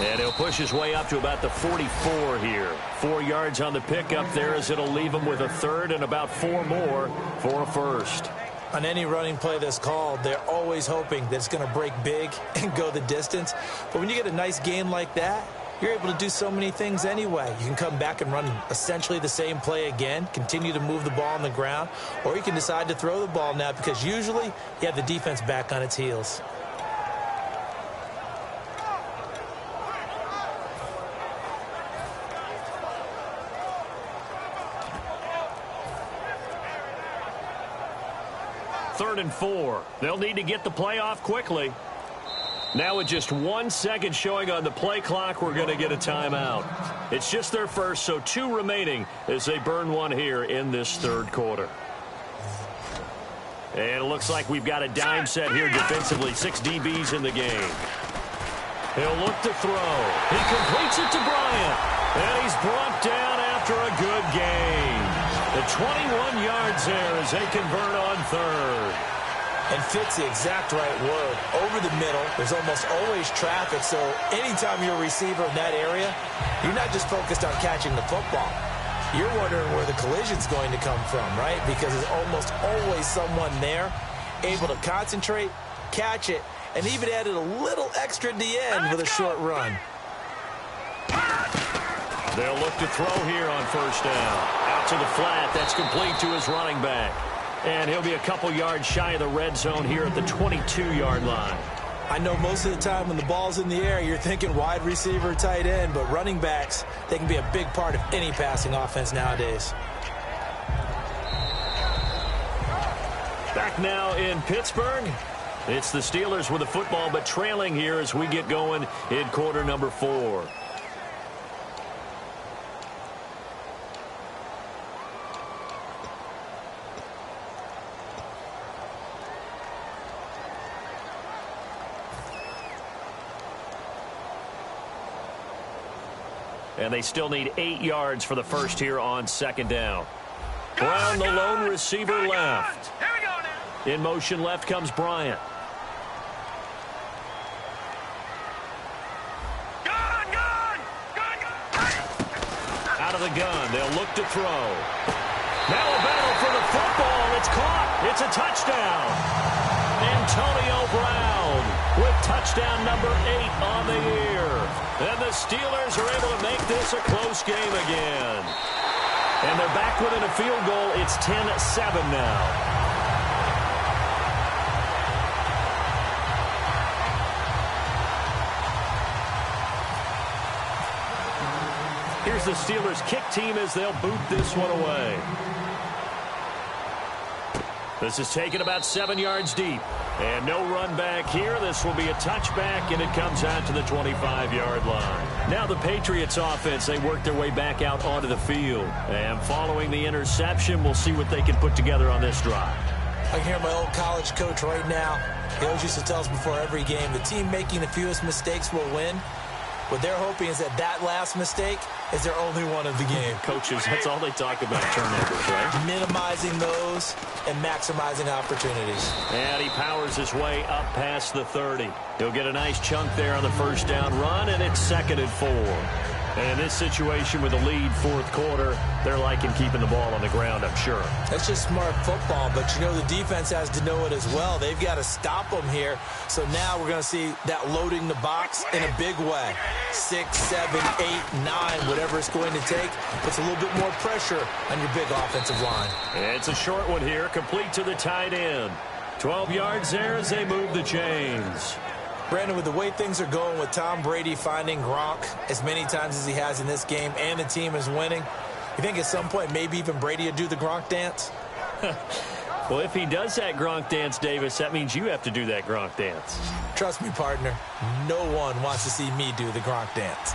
And he'll push his way up to about the 44 here. 4 yards on the pickup there as it'll leave him with a 3rd and about 4 more for a 1st. On any running play that's called, they're always hoping that it's going to break big and go the distance. But when you get a nice gain like that, you're able to do so many things anyway. You can come back and run essentially the same play again, continue to move the ball on the ground, or you can decide to throw the ball now because usually you have the defense back on its heels. Third and 4. They'll need to get the play off quickly. Now with just 1 second showing on the play clock, we're going to get a timeout. It's just their first, so 2 remaining as they burn one here in this 3rd quarter. And it looks like we've got a dime set here defensively. 6 DBs in the game. He'll look to throw. He completes it to Bryant. And he's brought down after a good gain. The 21 yards there as they convert on 3rd. And fits the exact right word. Over the middle, there's almost always traffic, so anytime you're a receiver in that area, you're not just focused on catching the football. You're wondering where the collision's going to come from, right? Because there's almost always someone there able to concentrate, catch it, and even added a little extra at the end with a short run. They'll look to throw here on first down. Out to the flat. That's complete to his running back. And he'll be a couple yards shy of the red zone here at the 22-yard line. I know most of the time when the ball's in the air, you're thinking wide receiver, tight end, but running backs, they can be a big part of any passing offense nowadays. Back now in Pittsburgh. It's the Steelers with the football, but trailing here as we get going in quarter number 4. And they still need 8 yards for the first here on 2nd down. Brown, the lone receiver left. Here we go now. In motion left comes Bryant. out of the gun. They'll look to throw. Now a battle for the football. It's caught. It's a touchdown. Antonio Brown with touchdown number 8 on the year. And the Steelers are able to make this a close game again. And they're back within a field goal. It's 10-7 now. Here's the Steelers kick team as they'll boot this one away. This is taken about 7 yards deep. And no run back here. This will be a touchback, and it comes out to the 25-yard line. Now the Patriots offense, they work their way back out onto the field. And following the interception, we'll see what they can put together on this drive. I can hear my old college coach right now. He always used to tell us before every game, the team making the fewest mistakes will win. What they're hoping is that last mistake is their only one of the game. Coaches, that's all they talk about, turnovers, right? Minimizing those and maximizing opportunities. And he powers his way up past the 30. He'll get a nice chunk there on the first down run, and it's 2nd and 4. And in this situation with the lead fourth quarter, they're liking keeping the ball on the ground, I'm sure. That's just smart football, but you know the defense has to know it as well. They've got to stop them here. So now we're going to see that loading the box in a big way. 6, 7, 8, 9, whatever it's going to take. Puts a little bit more pressure on your big offensive line. It's a short one here, complete to the tight end. 12 yards there as they move the chains. Brandon, with the way things are going with Tom Brady finding Gronk as many times as he has in this game and the team is winning, you think at some point maybe even Brady would do the Gronk dance? Well, if he does that Gronk dance, Davis, that means you have to do that Gronk dance. Trust me, partner, no one wants to see me do the Gronk dance.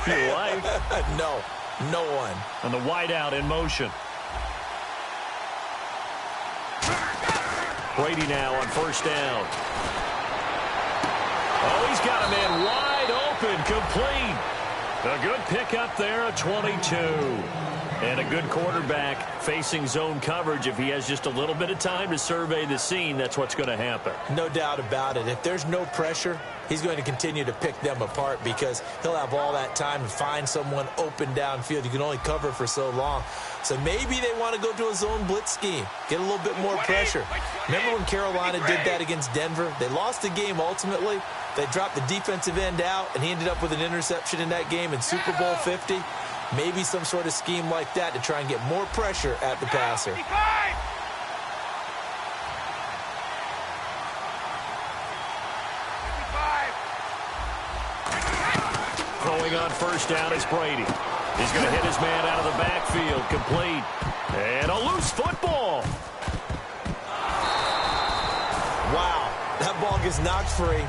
Your wife? No one. And the wideout in motion. Brady now on first down. Oh, he's got a man wide open, complete. A good pickup there, a 22. And a good quarterback facing zone coverage. If he has just a little bit of time to survey the scene, that's what's going to happen. No doubt about it. If there's no pressure, he's going to continue to pick them apart because he'll have all that time to find someone open downfield. You can only cover for so long. So maybe they want to go to a zone blitz scheme, get a little bit more pressure. Remember when Carolina did that against Denver? They lost the game ultimately. They dropped the defensive end out, and he ended up with an interception in that game in Super Bowl 50. Maybe some sort of scheme like that to try and get more pressure at the passer. Throwing on first down is Brady. He's going to hit his man out of the backfield, complete. And a loose football. Wow, that ball gets knocked free,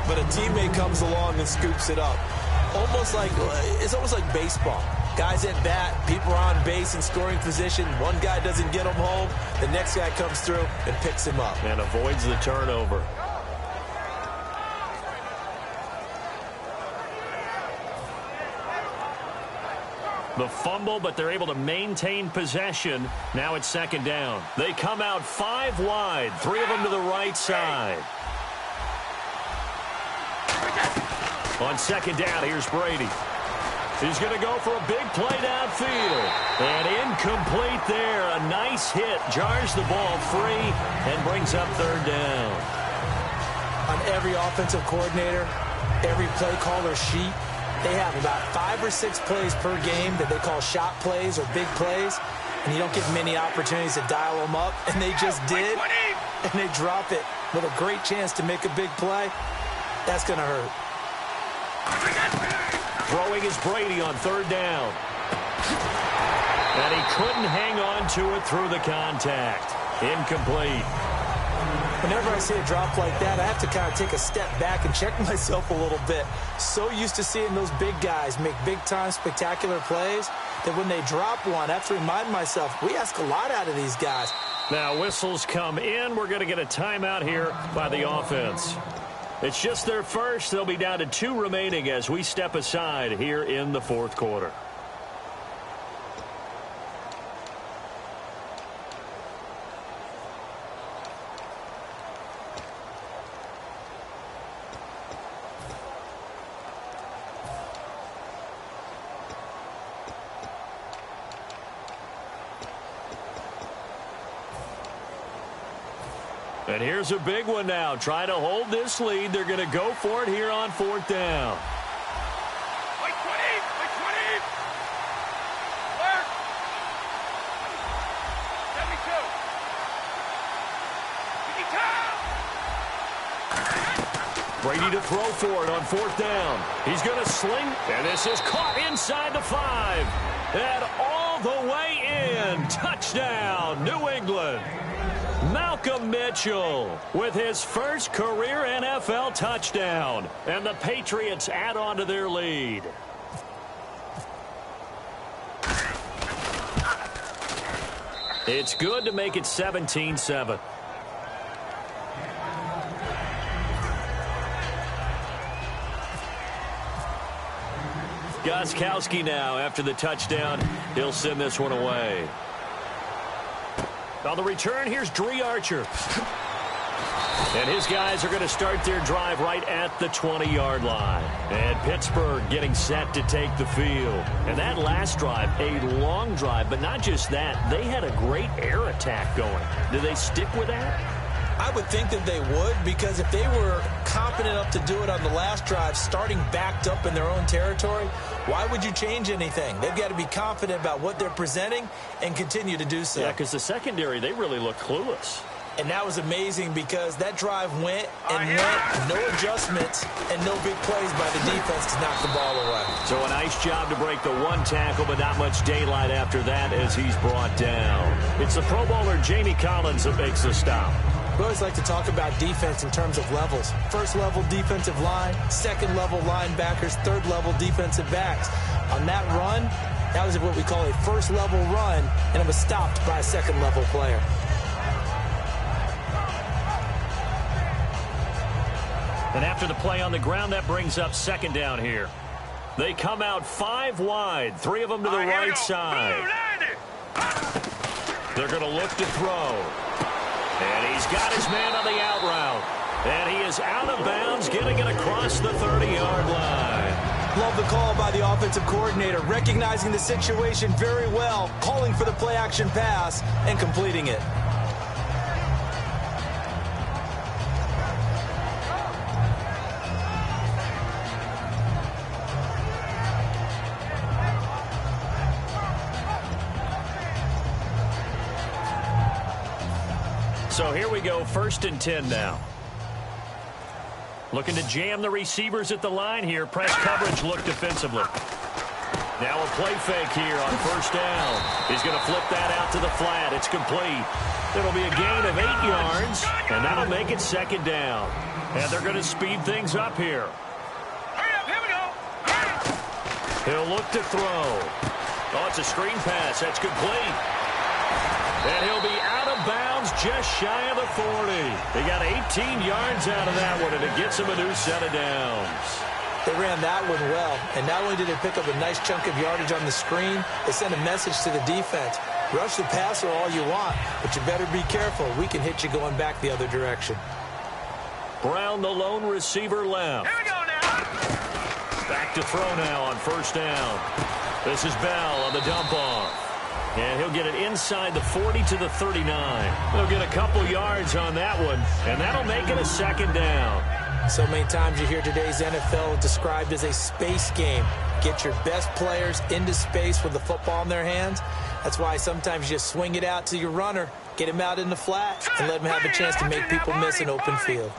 but a teammate comes along and scoops it up. It's almost like baseball. Guys at bat, people are on base in scoring position. One guy doesn't get him home. The next guy comes through and picks him up. And avoids the turnover. The fumble, but they're able to maintain possession. Now it's 2nd down. They come out 5 wide, 3 of them to the right side. On 2nd down, here's Brady. He's going to go for a big play downfield. And incomplete there. A nice hit. Jars the ball free and brings up 3rd down. On every offensive coordinator, every play caller sheet, they have about 5 or 6 plays per game that they call shot plays or big plays. And you don't get many opportunities to dial them up. And they just did. And they drop it with a great chance to make a big play. That's going to hurt. Throwing is Brady on 3rd down. And he couldn't hang on to it through the contact. Incomplete. Whenever I see a drop like that, I have to kind of take a step back and check myself a little bit. So used to seeing those big guys make big-time spectacular plays that when they drop one, I have to remind myself, we ask a lot out of these guys. Now whistles come in. We're going to get a timeout here by the offense. It's just their first. They'll be down to 2 remaining as we step aside here in the 4th quarter. And here's a big one now. Trying to hold this lead. They're going to go for it here on 4th down. Wait 20. Where? 72. Brady to throw for it on 4th down. He's going to sling, and this is caught inside the 5. And all the way in. Touchdown, New England. Malcolm Mitchell with his first career NFL touchdown. And the Patriots add on to their lead. It's good to make it 17-7. Gostkowski now after the touchdown. He'll send this one away. On the return, here's Dree Archer. And his guys are going to start their drive right at the 20-yard line. And Pittsburgh getting set to take the field. And that last drive, a long drive, but not just that. They had a great air attack going. Do they stick with that? I would think that they would, because if they were confident enough to do it on the last drive, starting backed up in their own territory, why would you change anything? They've got to be confident about what they're presenting and continue to do so. Yeah, because the secondary, they really look clueless. And that was amazing because that drive went and went, no adjustments and no big plays by the defense to knock the ball away. So a nice job to break the one tackle, but not much daylight after that as he's brought down. It's the Pro Bowler Jamie Collins that makes the stop. We always like to talk about defense in terms of levels. First level defensive line, second level linebackers, third level defensive backs. On that run, that was what we call a first level run, and it was stopped by a second level player. And after the play on the ground, that brings up 2nd down here. They come out 5 wide, 3 of them to the right side. They're going to look to throw. And he's got his man on the out route. And he is out of bounds, getting it across the 30-yard line. Love the call by the offensive coordinator, recognizing the situation very well, calling for the play-action pass, and completing it. So here we go, 1st and 10 now. Looking to jam the receivers at the line here. Press coverage look defensively. Now a play fake here on 1st down. He's going to flip that out to the flat. It's complete. It'll be a gain of 8 yards, and that'll make it 2nd down. And they're going to speed things up here. Hurry up, here we go. He'll look to throw. Oh, it's a screen pass. That's complete. And he'll be out of bounds just shy of the 40. They got 18 yards out of that one, and it gets him a new set of downs. They ran that one well, and not only did they pick up a nice chunk of yardage on the screen, they sent a message to the defense. Rush the passer all you want, but you better be careful. We can hit you going back the other direction. Brown, the lone receiver, left. Here we go now. Back to throw now on 1st down. This is Bell on the dump off. And he'll get it inside the 40 to the 39. He'll get a couple yards on that one, and that'll make it a 2nd down. So many times you hear today's NFL described as a space game. Get your best players into space with the football in their hands. That's why sometimes you swing it out to your runner, get him out in the flat, and let him have a chance to make people miss an open field.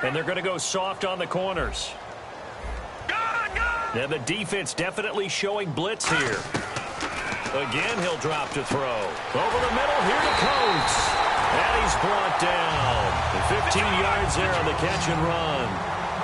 And they're going to go soft on the corners. And the defense definitely showing blitz here. Again, he'll drop to throw. Over the middle, here to Coates. And he's brought down. 15 yards there on the catch and run.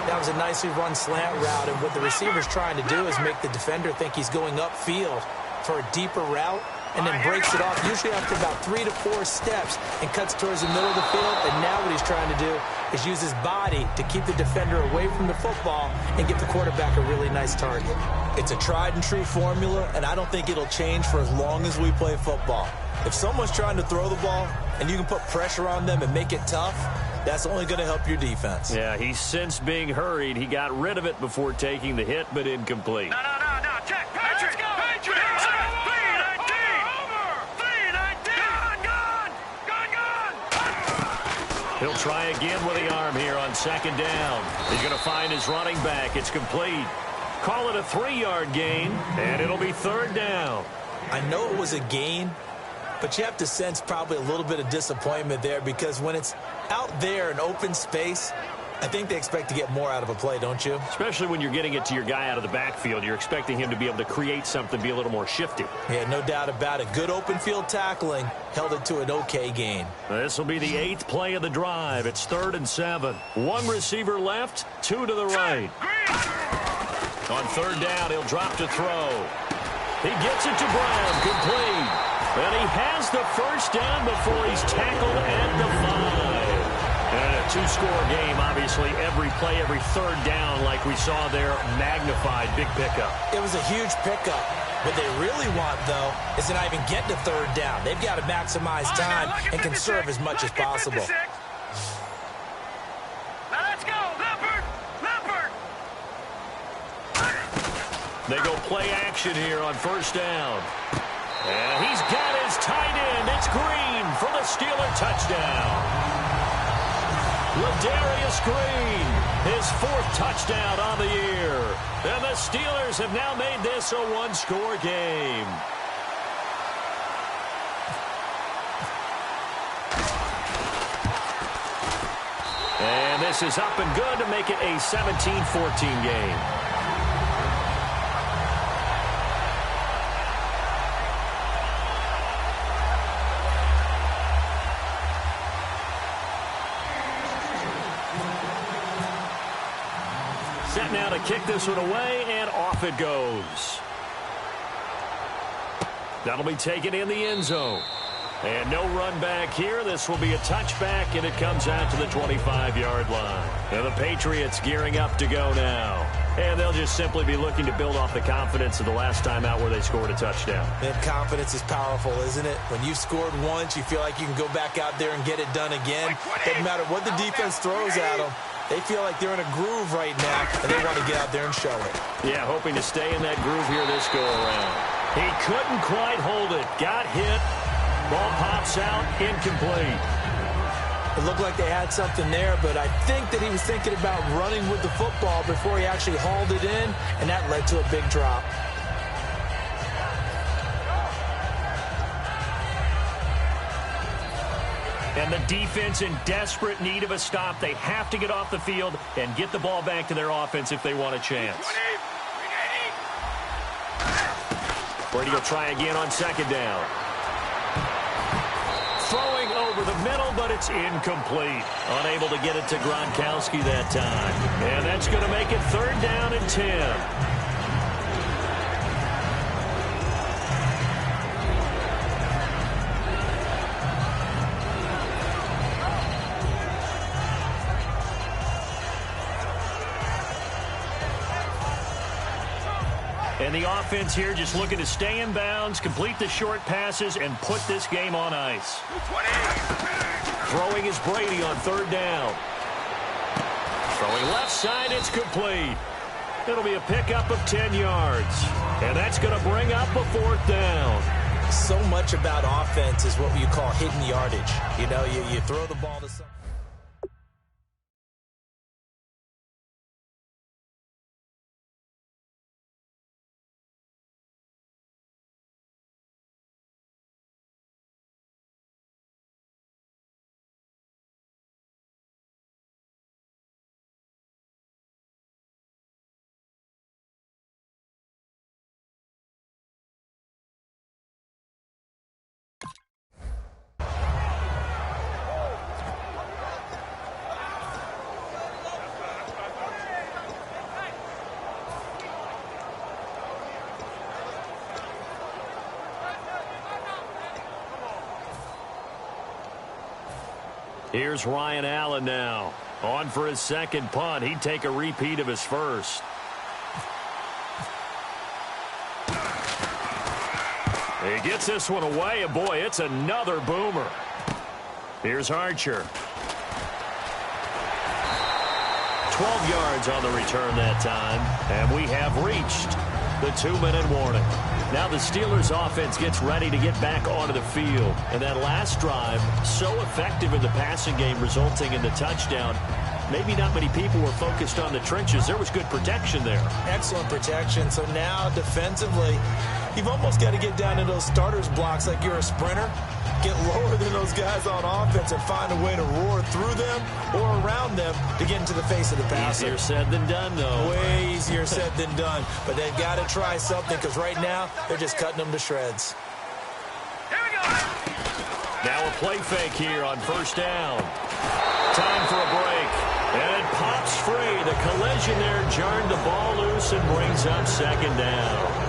That was a nicely run slant route, and what the receiver's trying to do is make the defender think he's going upfield for a deeper route, and then breaks it off, usually after about 3 to 4 steps, and cuts towards the middle of the field. And now what he's trying to do is use his body to keep the defender away from the football and give the quarterback a really nice target. It's a tried and true formula, and I don't think it'll change for as long as we play football. If someone's trying to throw the ball and you can put pressure on them and make it tough, that's only going to help your defense. Yeah, he's since being hurried. He got rid of it before taking the hit, but incomplete. No. Check. Patrick. Let's go. Patrick. He'll try again with the arm here on second down. He's going to find his running back. It's complete. Call it a 3-yard gain, and it'll be third down. I know it was a gain, but you have to sense probably a little bit of disappointment there because when it's out there in open space, I think they expect to get more out of a play, don't you? Especially when you're getting it to your guy out of the backfield. You're expecting him to be able to create something, be a little more shifty. Yeah, no doubt about it. Good open field tackling held it to an okay gain. This will be the 8th play of the drive. It's 3rd and 7. One receiver left, 2 to the right. On 3rd down, he'll drop to throw. He gets it to Brown, complete. And he has the first down before he's tackled at the 5. And a 2-score game, obviously, every play, every 3rd down, like we saw there, magnified, big pickup. It was a huge pickup. What they really want, though, is to not even get to 3rd down. They've got to maximize time and conserve as much as possible. Now let's go, Leopard! Leopard! They go play action here on 1st down. And he's got his tight end. It's Green for the Steeler touchdown. Ladarius Green, his 4th touchdown on the year. And the Steelers have now made this a 1-score game. And this is up and good to make it a 17-14 game. Set now to kick this one away, and off it goes. That'll be taken in the end zone. And no run back here. This will be a touchback, and it comes out to the 25-yard line. And the Patriots gearing up to go now. And they'll just simply be looking to build off the confidence of the last time out where they scored a touchdown. And confidence is powerful, isn't it? When you've scored once, you feel like you can go back out there and get it done again. Doesn't matter what the defense throws at them. They feel like they're in a groove right now, and they want to get out there and show it. Yeah, hoping to stay in that groove here this go-around. He couldn't quite hold it. Got hit. Ball pops out, incomplete. It looked like they had something there, but I think that he was thinking about running with the football before he actually hauled it in, and that led to a big drop. And the defense in desperate need of a stop. They have to get off the field and get the ball back to their offense if they want a chance. Brady will try again on 2nd down. Throwing over the middle, but it's incomplete. Unable to get it to Gronkowski that time. And that's going to make it 3rd down and 10. And the offense here just looking to stay in bounds, complete the short passes, and put this game on ice. Throwing is Brady on 3rd down. Throwing left side, it's complete. It'll be a pickup of 10 yards. And that's going to bring up a 4th down. So much about offense is what you call hidden yardage. You know, you throw the ball to someone. Here's Ryan Allen now. On for his 2nd punt. He'd take a repeat of his first. He gets this one away, and boy, it's another boomer. Here's Archer. 12 yards on the return that time, and we have reached the 2-minute warning. Now the Steelers offense gets ready to get back onto the field. And that last drive, so effective in the passing game, resulting in the touchdown. Maybe not many people were focused on the trenches. There was good protection there. Excellent protection. So now defensively, you've almost got to get down to those starters blocks like you're a sprinter. Get lower than those guys on offense and find a way to roar through them or around them to get into the face of the passer. Easier said than done, though. Way easier said than done. But they've got to try something because right now they're just cutting them to shreds. Here we go. Now a play fake here on first down. Time for a break. And it pops free. The collision there jarred the ball loose and brings up second down.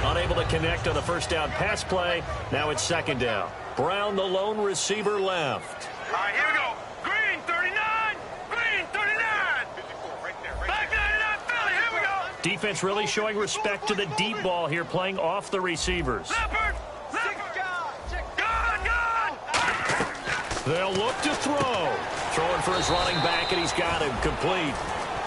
Unable to connect on the first down pass play. Now it's second down. Brown, the lone receiver, left. All right, here we go. Green, 39. Green, 39. Back 99, Philly. Here we go. Defense really showing respect to the deep ball here, playing off the receivers. Leopard. Gone. They'll look to throw. Throwing for his running back, and he's got him complete.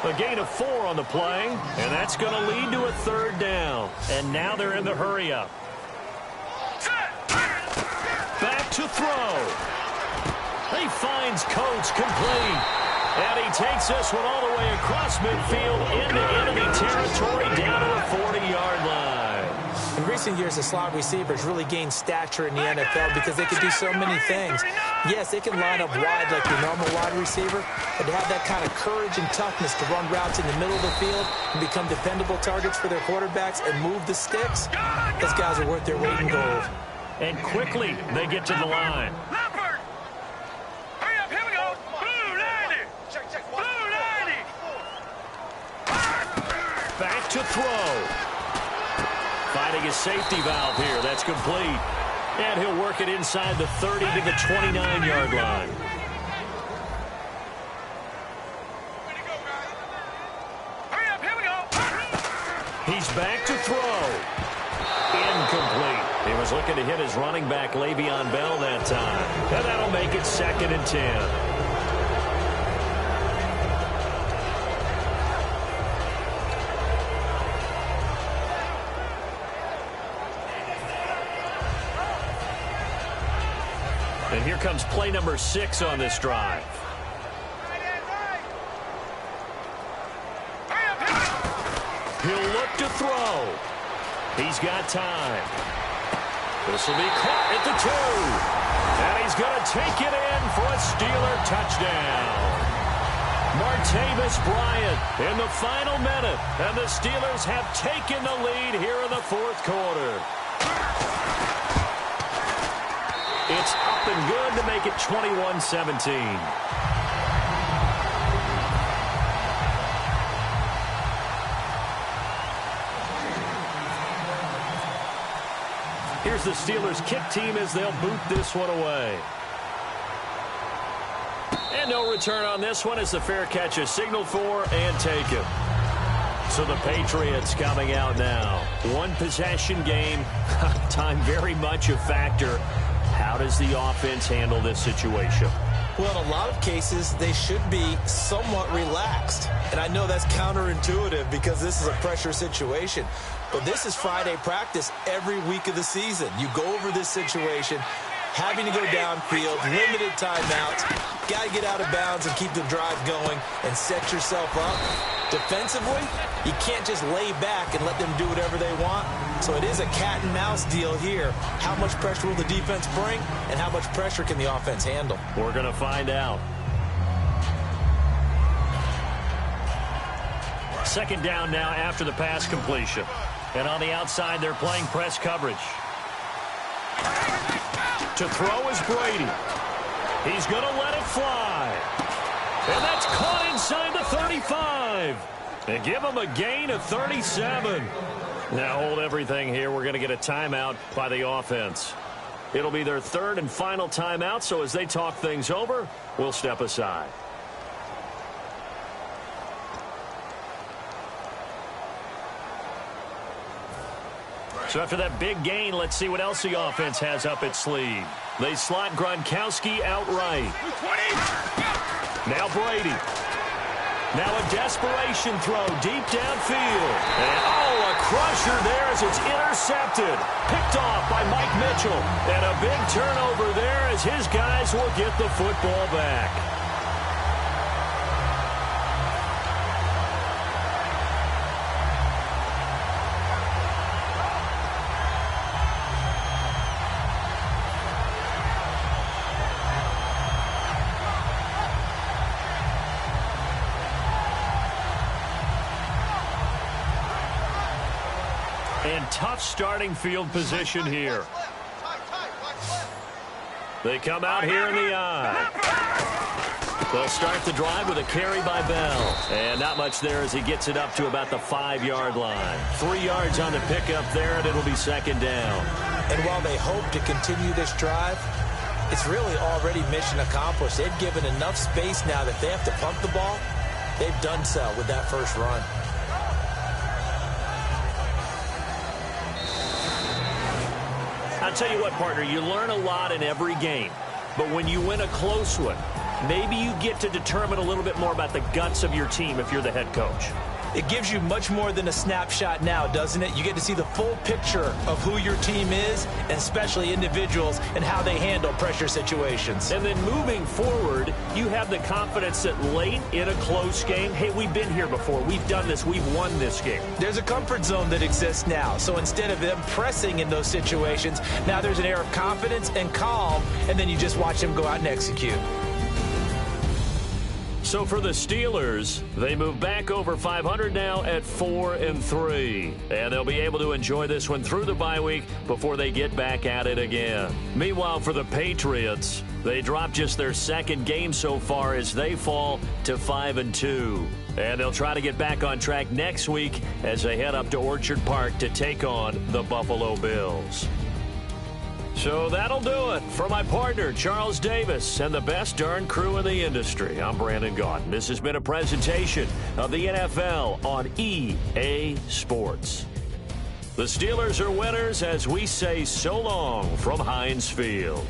A gain of 4 on the play, and that's going to lead to a third down. And now they're in the hurry-up. Back to throw. He finds Coates complete. And he takes this one all the way across midfield into enemy territory down to the 40-yard line. In recent years, the slot receivers really gained stature in the NFL because they could do so many things. Yes, they can line up wide like your normal wide receiver, but to have that kind of courage and toughness to run routes in the middle of the field and become dependable targets for their quarterbacks and move the sticks, those guys are worth their weight in gold. And quickly, they get to the line. Leopard. Hurry up, here we go. Blue 90. Blue 90. Back to throw. Finding his safety valve here. That's complete. And he'll work it inside the 30 to the 29-yard line. Hurry up, here we go. He's back to throw. Incomplete. He was looking to hit his running back, Le'Veon Bell, that time. And that'll make it 2nd and 10. And here comes play number 6 on this drive. He'll look to throw. He's got time. This will be caught at the 2. And he's going to take it in for a Steeler touchdown. Martavis Bryant in the final minute. And the Steelers have taken the lead here in the 4th quarter. It's up and good to make it 21-17. Here's the Steelers kick team as they'll boot this one away. And no return on this one as the fair catch is signaled for and taken. So the Patriots coming out now. One possession game. Time very much a factor. How does the offense handle this situation? Well, in a lot of cases, they should be somewhat relaxed. And I know that's counterintuitive because this is a pressure situation. But this is Friday practice every week of the season. You go over this situation, having to go downfield, limited timeouts, got to get out of bounds and keep the drive going and set yourself up. Defensively, you can't just lay back and let them do whatever they want. So it is a cat and mouse deal here. How much pressure will the defense bring and how much pressure can the offense handle? We're going to find out. Second down now after the pass completion. And on the outside, they're playing press coverage. To throw is Brady. He's going to let it fly. And that's caught inside the 35. They give him a gain of 37. Now hold everything here. We're going to get a timeout by the offense. It'll be their 3rd and final timeout, so as they talk things over, we'll step aside. So after that big gain, let's see what else the offense has up its sleeve. They slot Gronkowski outright. Now Brady. Now a desperation throw deep downfield. And, a crusher there as it's intercepted. Picked off by Mike Mitchell. And a big turnover there as his guys will get the football back. And tough starting field position here. They come out here in the eye. They'll start the drive with a carry by Bell. And not much there as he gets it up to about the 5-yard line. 3 yards on the pickup there, and it'll be second down. And while they hope to continue this drive, it's really already mission accomplished. They've given enough space now that they have to pump the ball. They've done so with that first run. I'll tell you what, partner, you learn a lot in every game. But when you win a close one, maybe you get to determine a little bit more about the guts of your team if you're the head coach. It gives you much more than a snapshot now, doesn't it? You get to see the full picture of who your team is, and especially individuals, and how they handle pressure situations. And then moving forward, you have the confidence that late in a close game, hey, we've been here before. We've done this. We've won this game. There's a comfort zone that exists now. So instead of them pressing in those situations, now there's an air of confidence and calm, and then you just watch them go out and execute. So for the Steelers, they move back over 500 now at 4-3. And they'll be able to enjoy this one through the bye week before they get back at it again. Meanwhile, for the Patriots, they drop just their second game so far as they fall to 5-2. And they'll try to get back on track next week as they head up to Orchard Park to take on the Buffalo Bills. So that'll do it for my partner, Charles Davis, and the best darn crew in the industry. I'm Brandon Gaudin. This has been a presentation of the NFL on EA Sports. The Steelers are winners as we say so long from Heinz Field.